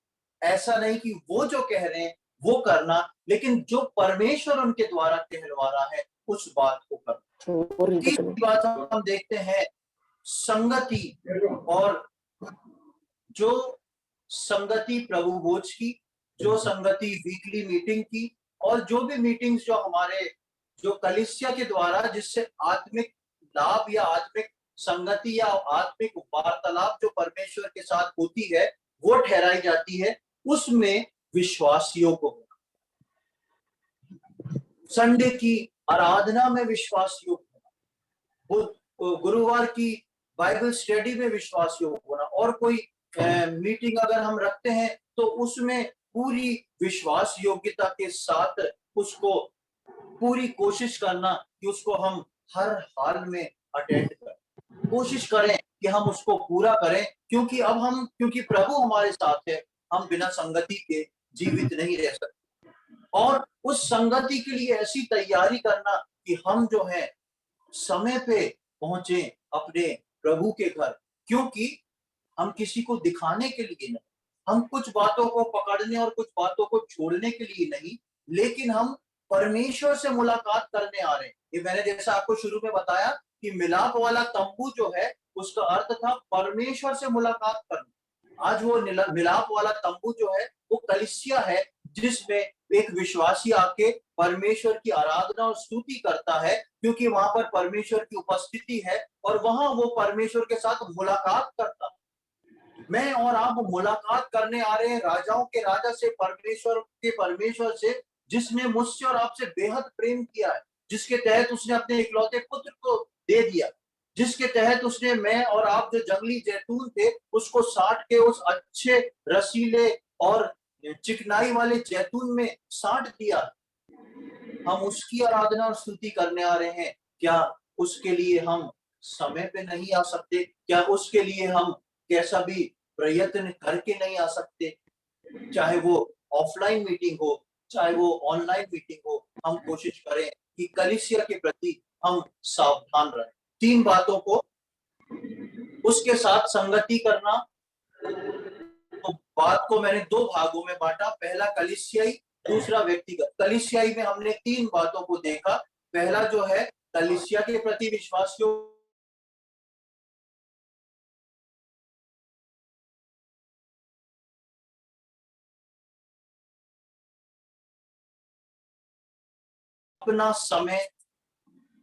ऐसा नहीं कि वो जो कह रहे हैं वो करना, लेकिन जो परमेश्वर उनके द्वारा कहलवा रहा है उस बात को करना। तीसरी बात हम देखते हैं संगति, और जो संगति प्रभु भोज की, जो संगति वीकली मीटिंग की, और जो भी मीटिंग्स जो हमारे जो कलीसिया के द्वारा जिससे आत्मिक लाभ या आत्मिक संगति या आत्मिक वार्तालाप जो परमेश्वर के साथ होती है वो ठहराई जाती है, उसमें विश्वासियों को संडे की आराधना में विश्वास योग्य होना, गुरुवार की बाइबल स्टडी में विश्वास योग्य होना, और कोई मीटिंग अगर हम रखते हैं तो उसमें पूरी विश्वास योग्यता के साथ उसको पूरी कोशिश करना कि उसको हम हर हाल में अटेंड करें, कोशिश करें कि हम उसको पूरा करें, क्योंकि प्रभु हमारे साथ है, हम बिना संगति के जीवित नहीं रह सकते। और उस संगति के लिए ऐसी तैयारी करना कि हम जो है समय पे पहुंचे अपने प्रभु के घर, क्योंकि हम किसी को दिखाने के लिए नहीं, हम कुछ बातों को पकड़ने और कुछ बातों को छोड़ने के लिए नहीं, लेकिन हम परमेश्वर से मुलाकात करने आ रहे हैं। ये मैंने जैसा आपको शुरू में बताया कि मिलाप वाला तंबू जो है उसका अर्थ था परमेश्वर से मुलाकात करना। आज वो मिलाप वाला तंबू जो है वो कलीसिया है, जिसमें एक विश्वासी आके परमेश्वर की आराधना और स्तुति करता है, क्योंकि वहां पर परमेश्वर की उपस्थिति है और वहां वो परमेश्वर के साथ मुलाकात करता है। मैं और आप मुलाकात करने आ रहे हैं राजाओं के राजा से, परमेश्वर से, जिसने मुझसे और आपसे बेहद प्रेम किया है, जिसके तहत उसने अपने इकलौते पुत्र को दे दिया, जिसके तहत उसने मैं और आप जो जंगली जैतून थे उसको साट के उस अच्छे रसीले और चिकनाई वाले जैतून में साट दिया। हम उसकी आराधना और स्तुति करने आ रहे हैं। क्या उसके लिए हम समय पे नहीं आ सकते? क्या उसके लिए हम कैसा भी प्रयत्न करके नहीं आ सकते? चाहे वो ऑफलाइन मीटिंग हो, चाहे वो ऑनलाइन मीटिंग हो, हम कोशिश करें कि कलीसिया के प्रति हम सावधान रहें। 3 बातों को उसके साथ संगति करना, तो बात को मैंने 2 भागों में बांटा, पहला कलीसियाई, दूसरा व्यक्तिगत। कलीसियाई में हमने 3 बातों को देखा। पहला जो है कलीसिया के प्रति विश्वास अपना समय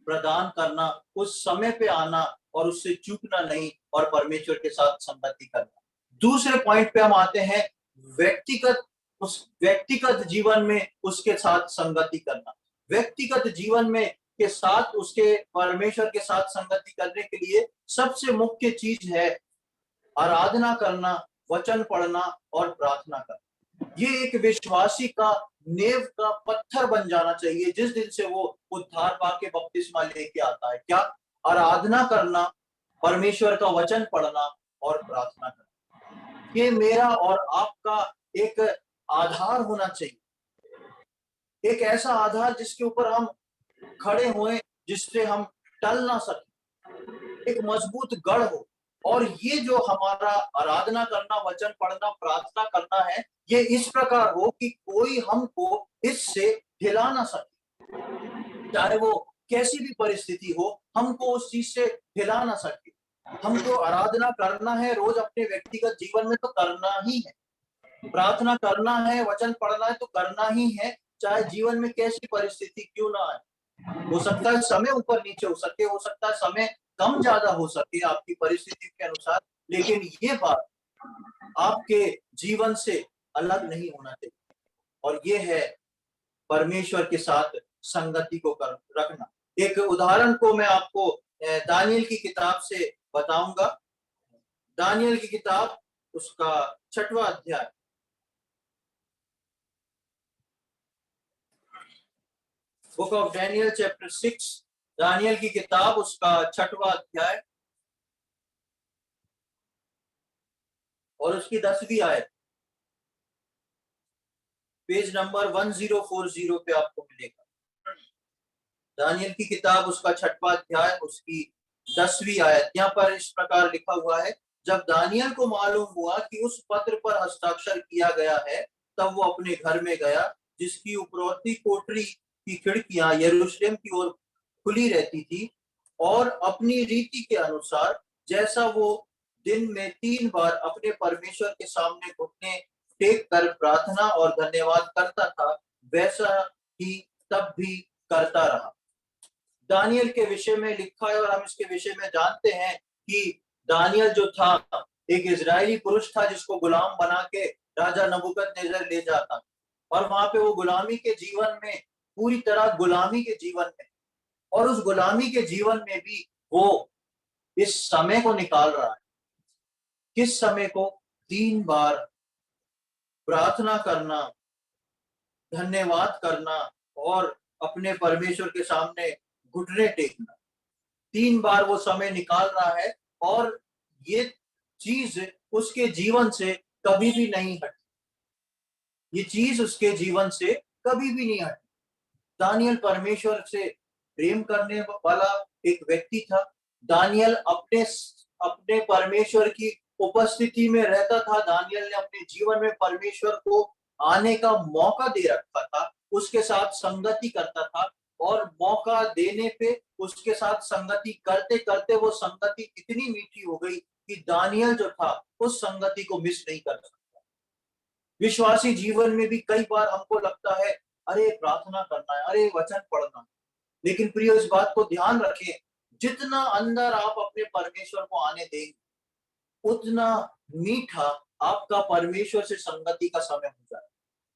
प्रदान करना, उस समय पे आना और उससे चूकना नहीं और परमेश्वर के साथ संगति करना। दूसरे पॉइंट पे हम आते हैं व्यक्तिगत जीवन में उसके साथ संगति करना। व्यक्तिगत जीवन में के साथ उसके परमेश्वर के साथ संगति करने के लिए सबसे मुख्य चीज है आराधना करना, वचन पढ़ना और प्रार्थना करना। ये एक विश्वासी का नेव का पत्थर बन जाना चाहिए जिस दिन से वो उद्धार पाके बपतिस्मा लेके आता है। क्या? आराधना करना, परमेश्वर का वचन पढ़ना और प्रार्थना करना। ये मेरा और आपका एक आधार होना चाहिए, एक ऐसा आधार जिसके ऊपर हम खड़े हुए, जिससे हम टल ना सके, एक मजबूत गढ़ हो। और ये जो हमारा आराधना करना, वचन पढ़ना, प्रार्थना करना है, ये इस प्रकार हो कि कोई हमको इससे हिला ना सके, चाहे वो कैसी भी परिस्थिति हो, हमको उस चीज से हिला ना सके। हमको आराधना करना है, रोज अपने व्यक्तिगत जीवन में तो करना ही है, प्रार्थना करना है, वचन पढ़ना है तो करना ही है, चाहे जीवन में कैसी परिस्थिति क्यों ना आए। हो सकता है समय ऊपर नीचे हो सकता है समय कम ज्यादा हो सके आपकी परिस्थिति के अनुसार, लेकिन ये बात आपके जीवन से अलग नहीं होना चाहिए, और ये है परमेश्वर के साथ संगति को रखना। एक उदाहरण को मैं आपको दानियल की किताब से बताऊंगा। दानियल की किताब उसका 6वां अध्याय, बुक ऑफ डैनियल चैप्टर 6, दानियल की किताब उसका 6वां अध्याय और उसकी 10वीं आयत, पेज नंबर 1040 पे आपको मिलेगा। दानियल की किताब उसका 6वां अध्याय उसकी 10वीं आयत, यहाँ पर इस प्रकार लिखा हुआ है, जब दानियल को मालूम हुआ कि उस पत्र पर हस्ताक्षर किया गया है, तब वो अपने घर में गया, जिसकी उपरोक्ति कोठरी की खिड़कियां यरूशलेम की ओर खुली रहती थी, और अपनी रीति के अनुसार जैसा वो दिन में 3 बार अपने परमेश्वर के सामने घुटने टेक कर प्रार्थना और धन्यवाद करता था, वैसा ही तब भी करता रहा। दानियल के विषय में लिखा है और हम इसके विषय में जानते हैं कि दानियल जो था एक इजरायली पुरुष था, जिसको गुलाम बना के राजा नबूकदनेस्सर ले जाता, और वहां पे वो गुलामी के जीवन में, पूरी तरह गुलामी के जीवन में, और उस गुलामी के जीवन में भी वो इस समय को निकाल रहा है। किस समय को? 3 बार प्रार्थना करना, धन्यवाद करना और अपने परमेश्वर के सामने घुटने टेकना। 3 बार वो समय निकाल रहा है, और ये चीज उसके जीवन से कभी भी नहीं हटी। ये चीज उसके जीवन से कभी भी नहीं हटी। दानियल परमेश्वर से प्रेम करने वाला एक व्यक्ति था। दानियल अपने अपने परमेश्वर की उपस्थिति में रहता था। दानियल ने अपने जीवन में परमेश्वर को आने का मौका दे रखा था, उसके साथ संगति करता था, और मौका देने पे उसके साथ संगति करते करते वो संगति इतनी मीठी हो गई कि दानियल जो था उस संगति को मिस नहीं कर सकता। विश्वासी जीवन में भी कई बार हमको लगता है, अरे प्रार्थना करना है, अरे वचन पढ़ना है, लेकिन प्रिय इस बात को ध्यान रखें, जितना अंदर आप अपने परमेश्वर को आने देंगे, उतना मीठा आपका परमेश्वर से संगति का समय हो जाए।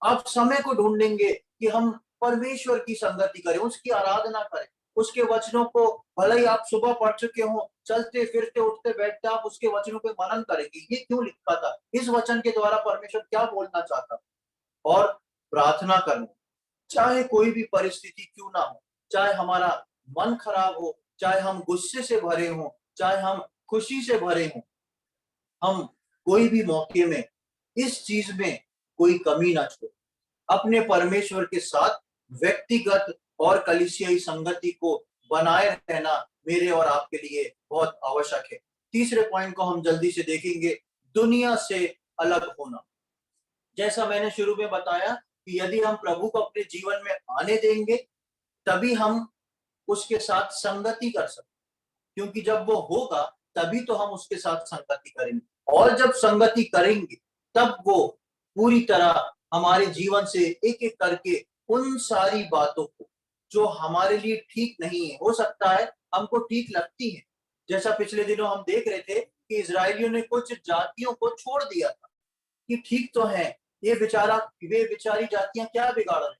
आप समय को ढूंढेंगे कि हम परमेश्वर की संगति करें, उसकी आराधना करें, उसके वचनों को, भले ही आप सुबह पढ़ चुके हो, चलते फिरते उठते बैठते आप उसके वचनों पे मनन करेंगे, ये क्यों लिखा था, इस वचन के द्वारा परमेश्वर क्या बोलना चाहता, और प्रार्थना करना। चाहे कोई भी परिस्थिति क्यों ना हो, चाहे हमारा मन खराब हो, चाहे हम गुस्से से भरे हों, चाहे हम खुशी से भरे हों, हम कोई भी मौके में इस चीज में कोई कमी ना छोड़े। अपने परमेश्वर के साथ व्यक्तिगत और कलीसियाई संगति को बनाए रहना मेरे और आपके लिए बहुत आवश्यक है। तीसरे पॉइंट को हम जल्दी से देखेंगे, दुनिया से अलग होना। जैसा मैंने शुरू में बताया कि यदि हम प्रभु को अपने जीवन में आने देंगे, तभी हम उसके साथ संगति कर सकते, क्योंकि जब वो होगा तभी तो हम उसके साथ संगति करेंगे, और जब संगति करेंगे तब वो पूरी तरह हमारे जीवन से एक एक करके उन सारी बातों को जो हमारे लिए ठीक नहीं है, हो सकता है हमको ठीक लगती है, जैसा पिछले दिनों हम देख रहे थे कि इजरायलियों ने कुछ जातियों को छोड़ दिया था कि ठीक तो है, ये वे बेचारी जातियां क्या बिगाड़ रही,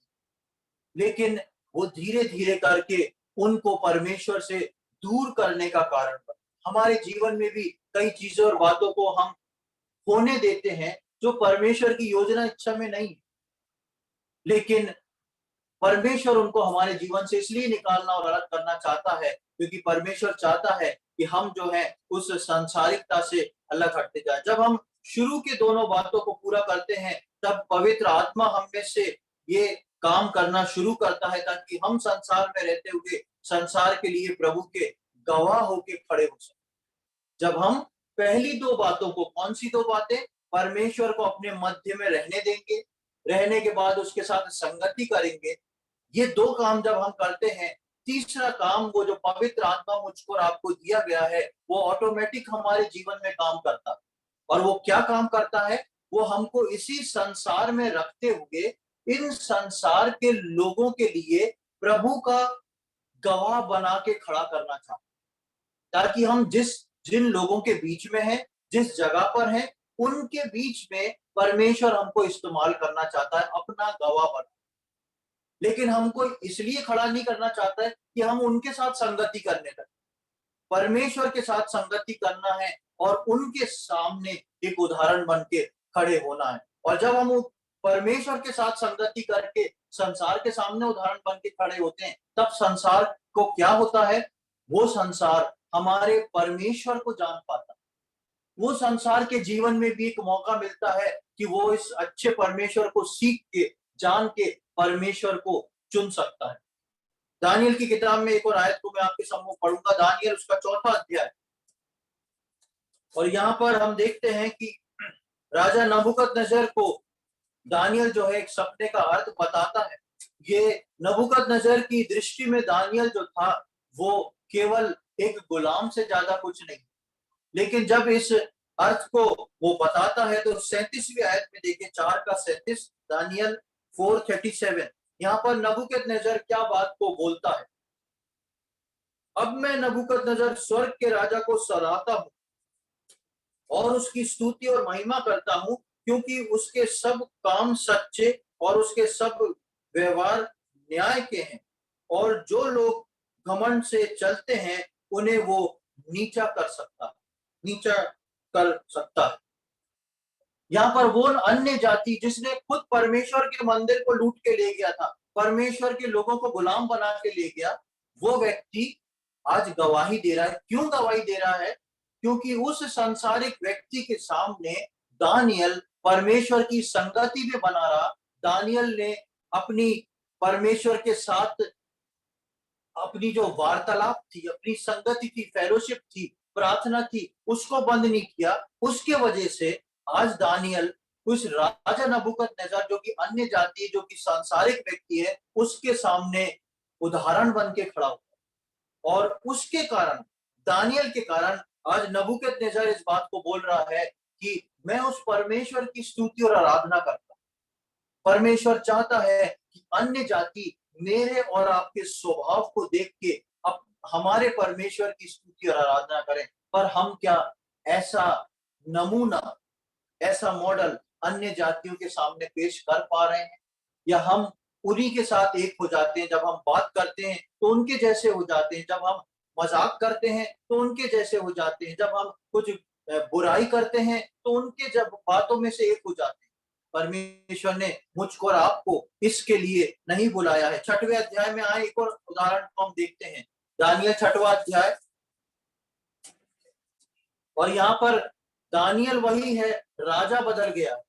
लेकिन वो धीरे धीरे करके उनको परमेश्वर से दूर करने का कारण बना। हमारे जीवन में भी कई चीजों और बातों को हम होने देते हैं जो परमेश्वर की योजना इच्छा में नहीं है, लेकिन परमेश्वर उनको हमारे जीवन से इसलिए निकालना और अलग करना चाहता है क्योंकि परमेश्वर चाहता है कि हम जो है उस सांसारिकता से अलग हटते जाए। जब हम शुरू के दोनों बातों को पूरा करते हैं, तब पवित्र आत्मा हम में से ये काम करना शुरू करता है ताकि हम संसार में रहते हुए संसार के लिए प्रभु के गवाह होके खड़े हो सके। जब हम पहली दो बातों को, कौन सी दो बातें? परमेश्वर को अपने मध्य में रहने देंगे, रहने के बाद उसके साथ संगति करेंगे, ये दो काम जब हम करते हैं, तीसरा काम, वो जो पवित्र आत्मा मुझको और आपको दिया गया है, वो ऑटोमेटिक हमारे जीवन में काम करता है। और वो क्या काम करता है? वो हमको इसी संसार में रखते हुए इन संसार के लोगों के लिए प्रभु का गवाह बना के खड़ा करना चाहता है, ताकि हम जिन लोगों के बीच में हैं, जिस जगह पर हैं, उनके बीच में परमेश्वर हमको इस्तेमाल करना चाहता है अपना गवाह बना। लेकिन हमको इसलिए खड़ा नहीं करना चाहता है कि हम उनके साथ संगति करने लगे। परमेश्वर के साथ संगति करना है और उनके सामने एक उदाहरण बन के खड़े होना है। और जब हम परमेश्वर के साथ संगति करके संसार के सामने उदाहरण बन के खड़े होते हैं, तब संसार को क्या होता है? वो संसार हमारे परमेश्वर को जान पाता है। वो संसार के जीवन में भी एक मौका मिलता है कि वो इस अच्छे परमेश्वर को सीख के, जान के परमेश्वर को चुन सकता है। दानियल की किताब में एक और आयत को मैं आपके सम्मुख पढ़ूंगा, दानियल उसका 4था अध्याय। और यहाँ पर हम देखते हैं कि राजा नबूकदनेस्सर को दानियल जो है एक सपने का अर्थ बताता है। ये नबूकदनेस्सर की दृष्टि में दानियल जो था वो केवल एक गुलाम से ज्यादा कुछ नहीं। लेकिन जब इस अर्थ को वो बताता है तो 37वीं आयत में देखिए, 4:37, दानियल 4:37, यहाँ पर नबूकदनेस्सर क्या बात को बोलता है? अब मैं नबूकदनेस्सर स्वर्ग के राजा को सराहता हूँ और उसकी स्तुति और महिमा करता हूँ, क्योंकि उसके सब काम सच्चे और उसके सब व्यवहार न्याय के हैं, और जो लोग घमंड से चलते हैं उन्हें वो नीचा कर सकता है। यहाँ पर वो अन्य जाति जिसने खुद परमेश्वर के मंदिर को लूट के ले गया था, परमेश्वर के लोगों को गुलाम बना के ले गया, वो व्यक्ति आज गवाही दे रहा है। क्यों गवाही दे रहा है? क्योंकि उस सांसारिक व्यक्ति के सामने दानियल परमेश्वर की संगति में बना रहा। दानियल ने अपनी परमेश्वर के साथ अपनी जो वार्तालाप थी, अपनी संगति थी, फेलोशिप थी, प्रार्थना थी, उसको बंद नहीं किया। उसके वजह से आज दानियल उस राजा नबूकदनेस्सर, जो कि अन्य जाति, जो कि सांसारिक व्यक्ति है, उसके सामने उदाहरण बन के खड़ा हुआ। और उसके कारण, दानियल के कारण, आज नबूकदनेस्सर इस बात को बोल रहा है कि मैं उस परमेश्वर की स्तुति और आराधना करता हूं। परमेश्वर चाहता है कि अन्य जाति मेरे और आपके स्वभाव को देख के अब हमारे परमेश्वर की स्तुति और आराधना करें। पर हम क्या ऐसा नमूना, ऐसा मॉडल अन्य जातियों के सामने पेश कर पा रहे हैं? या हम उन्हीं के साथ एक हो जाते हैं? जब हम बात करते हैं तो उनके जैसे हो जाते हैं, जब हम मजाक करते हैं तो उनके जैसे हो जाते हैं, जब हम कुछ बुराई करते हैं तो उनके जब बातों में से एक हो जाते हैं। परमेश्वर ने मुझको और आपको इसके लिए नहीं बुलाया है। 6वें अध्याय में आए एक और उदाहरण को हम देखते हैं, दानियल 6वां अध्याय। और यहाँ पर दानियल वही है, राजा बदल गया।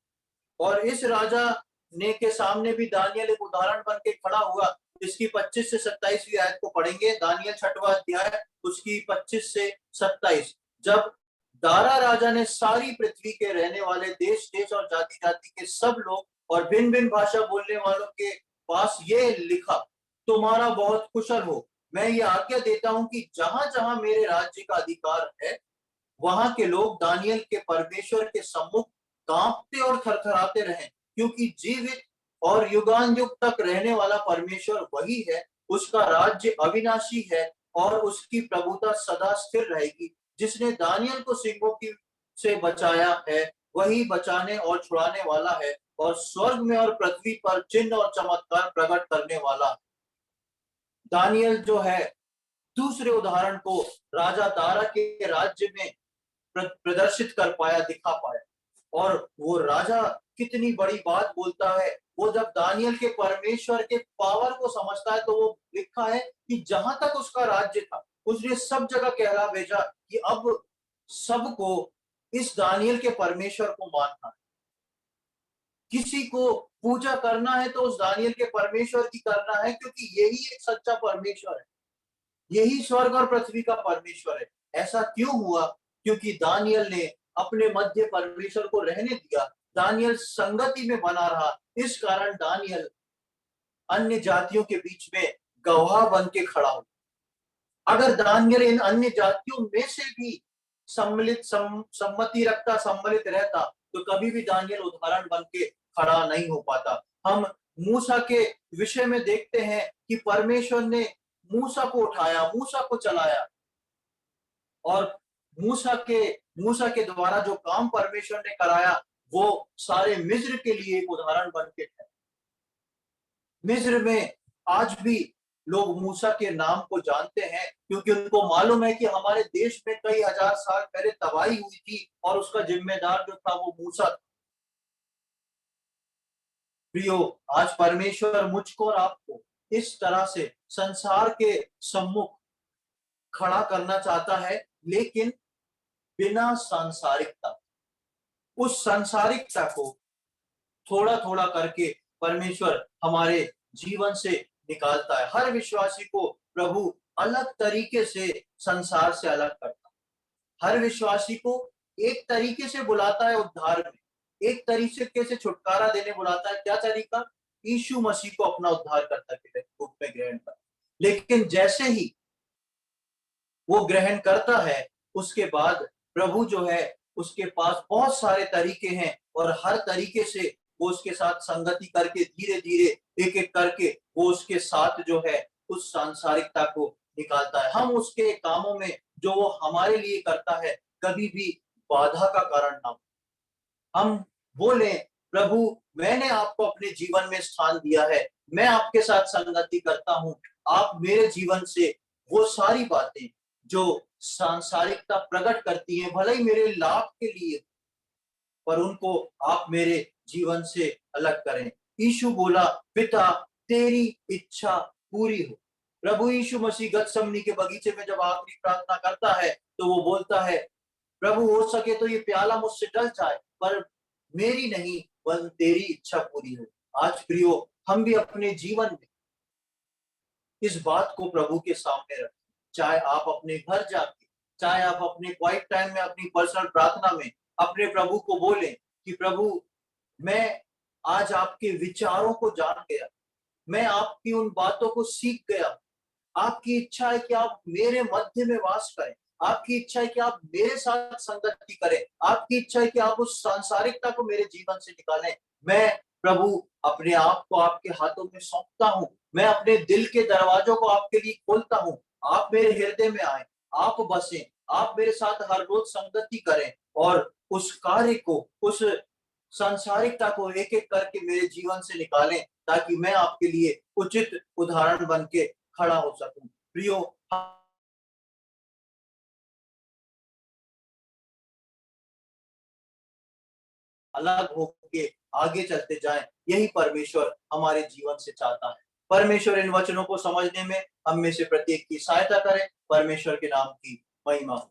और इस राजा ने के सामने भी दानियल एक उदाहरण बन के खड़ा हुआ। इसकी 25 से 27वीं आयत को पढ़ेंगे, दानियल 6वां अध्याय, उसकी 25 से 27। जब दारा राजा ने सारी पृथ्वी के रहने वाले देश देश और जाति जाति के सब लोग और भिन्न भिन्न भाषा बोलने वालों के पास ये लिखा, तुम्हारा बहुत कुशल हो। मैं ये आज्ञा देता हूं कि जहां जहां मेरे राज्य का अधिकार है, वहां के लोग दानियल के परमेश्वर के सम्मुख कांपते और थरथराते रहें, क्योंकि जीवित और युगान युग तक रहने वाला परमेश्वर वही है। उसका राज्य अविनाशी है और उसकी प्रभुता सदा स्थिर रहेगी। जिसने दानियल को सिंहों की से बचाया है, वही बचाने और छुड़ाने वाला है, और स्वर्ग में और पृथ्वी पर चिन्ह और चमत्कार प्रकट करने वाला। दानियल जो है दूसरे उदाहरण को राजा दारा के राज्य में प्रदर्शित कर पाया, दिखा पाया। और वो राजा कितनी बड़ी बात बोलता है। वो जब दानियल के परमेश्वर के पावर को समझता है तो वो लिखा है कि जहां तक उसका राज्य था, उसने सब जगह कहला भेजा कि अब सबको इस दानियल के परमेश्वर को मानना है। किसी को पूजा करना है तो उस दानियल के परमेश्वर की करना है, क्योंकि यही एक सच्चा परमेश्वर है, यही स्वर्ग और पृथ्वी का परमेश्वर है। ऐसा क्यों हुआ? क्योंकि दानियल ने अपने मध्य परमेश्वर को रहने दिया, दानियल संगति में बना रहा। इस कारण दानियल अन्य जातियों के बीच में गवाह बन के खड़ा हो। अगर दानियल इन अन्य जातियों में से भी सम्मति रखता, सम्मिलित रहता, तो कभी भी दानियल उदाहरण बन के खड़ा नहीं हो पाता। हम मूसा के विषय में देखते हैं कि परमेश्वर ने मूसा को उठाया, मूसा को चलाया, और मूसा के द्वारा जो काम परमेश्वर ने कराया वो सारे मिस्र के लिए एक उदाहरण बन के है। मिस्र में आज भी लोग मूसा के नाम को जानते हैं, क्योंकि उनको मालूम है कि हमारे देश में कई हजार साल पहले तबाही हुई थी और उसका जिम्मेदार जो था वो मूसा था। प्रियो, आज परमेश्वर मुझको और आपको इस तरह से संसार के सम्मुख खड़ा करना चाहता है, लेकिन बिना सांसारिकता। उस सांसारिकता को थोड़ा थोड़ा करके परमेश्वर हमारे जीवन से निकालता है। हर विश्वासी को प्रभु अलग तरीके से संसार से अलग करता है। हर विश्वासी को एक तरीके से बुलाता है उद्धार में, एक तरीके से छुटकारा देने बुलाता है। क्या तरीका? यीशु मसीह को अपना उद्धारकर्ता के रूप में ग्रहण कर। लेकिन जैसे ही वो ग्रहण करता है, उसके बाद प्रभु जो है उसके पास बहुत सारे तरीके हैं, और हर तरीके से वो उसके साथ संगति करके धीरे धीरे एक एक करके वो उसके साथ जो है उस सांसारिकता को निकालता है। हम उसके कामों में जो वो हमारे लिए करता है कभी भी बाधा का कारण ना हो। हम बोले, प्रभु मैंने आपको अपने जीवन में स्थान दिया है, मैं आपके साथ संगति करता हूँ, आप मेरे जीवन से वो सारी बातें जो सांसारिकता प्रकट करती है, भले ही मेरे लाभ के लिए, पर उनको आप मेरे जीवन से अलग करें। यीशु बोला, पिता तेरी इच्छा पूरी हो। प्रभु यीशु मसीह गतसमनी के बगीचे में जब आखिरी प्रार्थना करता है तो वो बोलता है, प्रभु हो सके तो ये प्याला मुझसे टल जाए, पर मेरी नहीं बल्कि तेरी इच्छा पूरी हो। आज प्रियो, हम भी अपने जीवन में इस बात को प्रभु के सामने रखें। चाहे आप अपने घर जाके, चाहे आप अपने क्वाइट टाइम में, अपनी पर्सनल प्रार्थना में अपने प्रभु को बोले कि प्रभु मैं आज आपके विचारों को जान गया, मैं आपकी उन बातों को सीख गया। आपकी इच्छा है कि आप मेरे मध्य में वास करें, आपकी इच्छा है कि आप मेरे साथ संगति करें, आपकी इच्छा है कि आप उस सांसारिकता को मेरे जीवन से निकालें। मैं प्रभु अपने आप को आपके हाथों में सौंपता हूँ, मैं अपने दिल के दरवाजों को आपके लिए खोलता हूँ। आप मेरे हृदय में आए, आप बसें, आप मेरे साथ हर रोज संगति करें, और उस कार्य को, उस सांसारिकता को एक एक करके मेरे जीवन से निकालें, ताकि मैं आपके लिए उचित उदाहरण बन के खड़ा हो सकूं। प्रियो, अलग होके आगे चलते जाएं, यही परमेश्वर हमारे जीवन से चाहता है। परमेश्वर इन वचनों को समझने में हम में से प्रत्येक की सहायता करें। परमेश्वर के नाम की महिमा हो।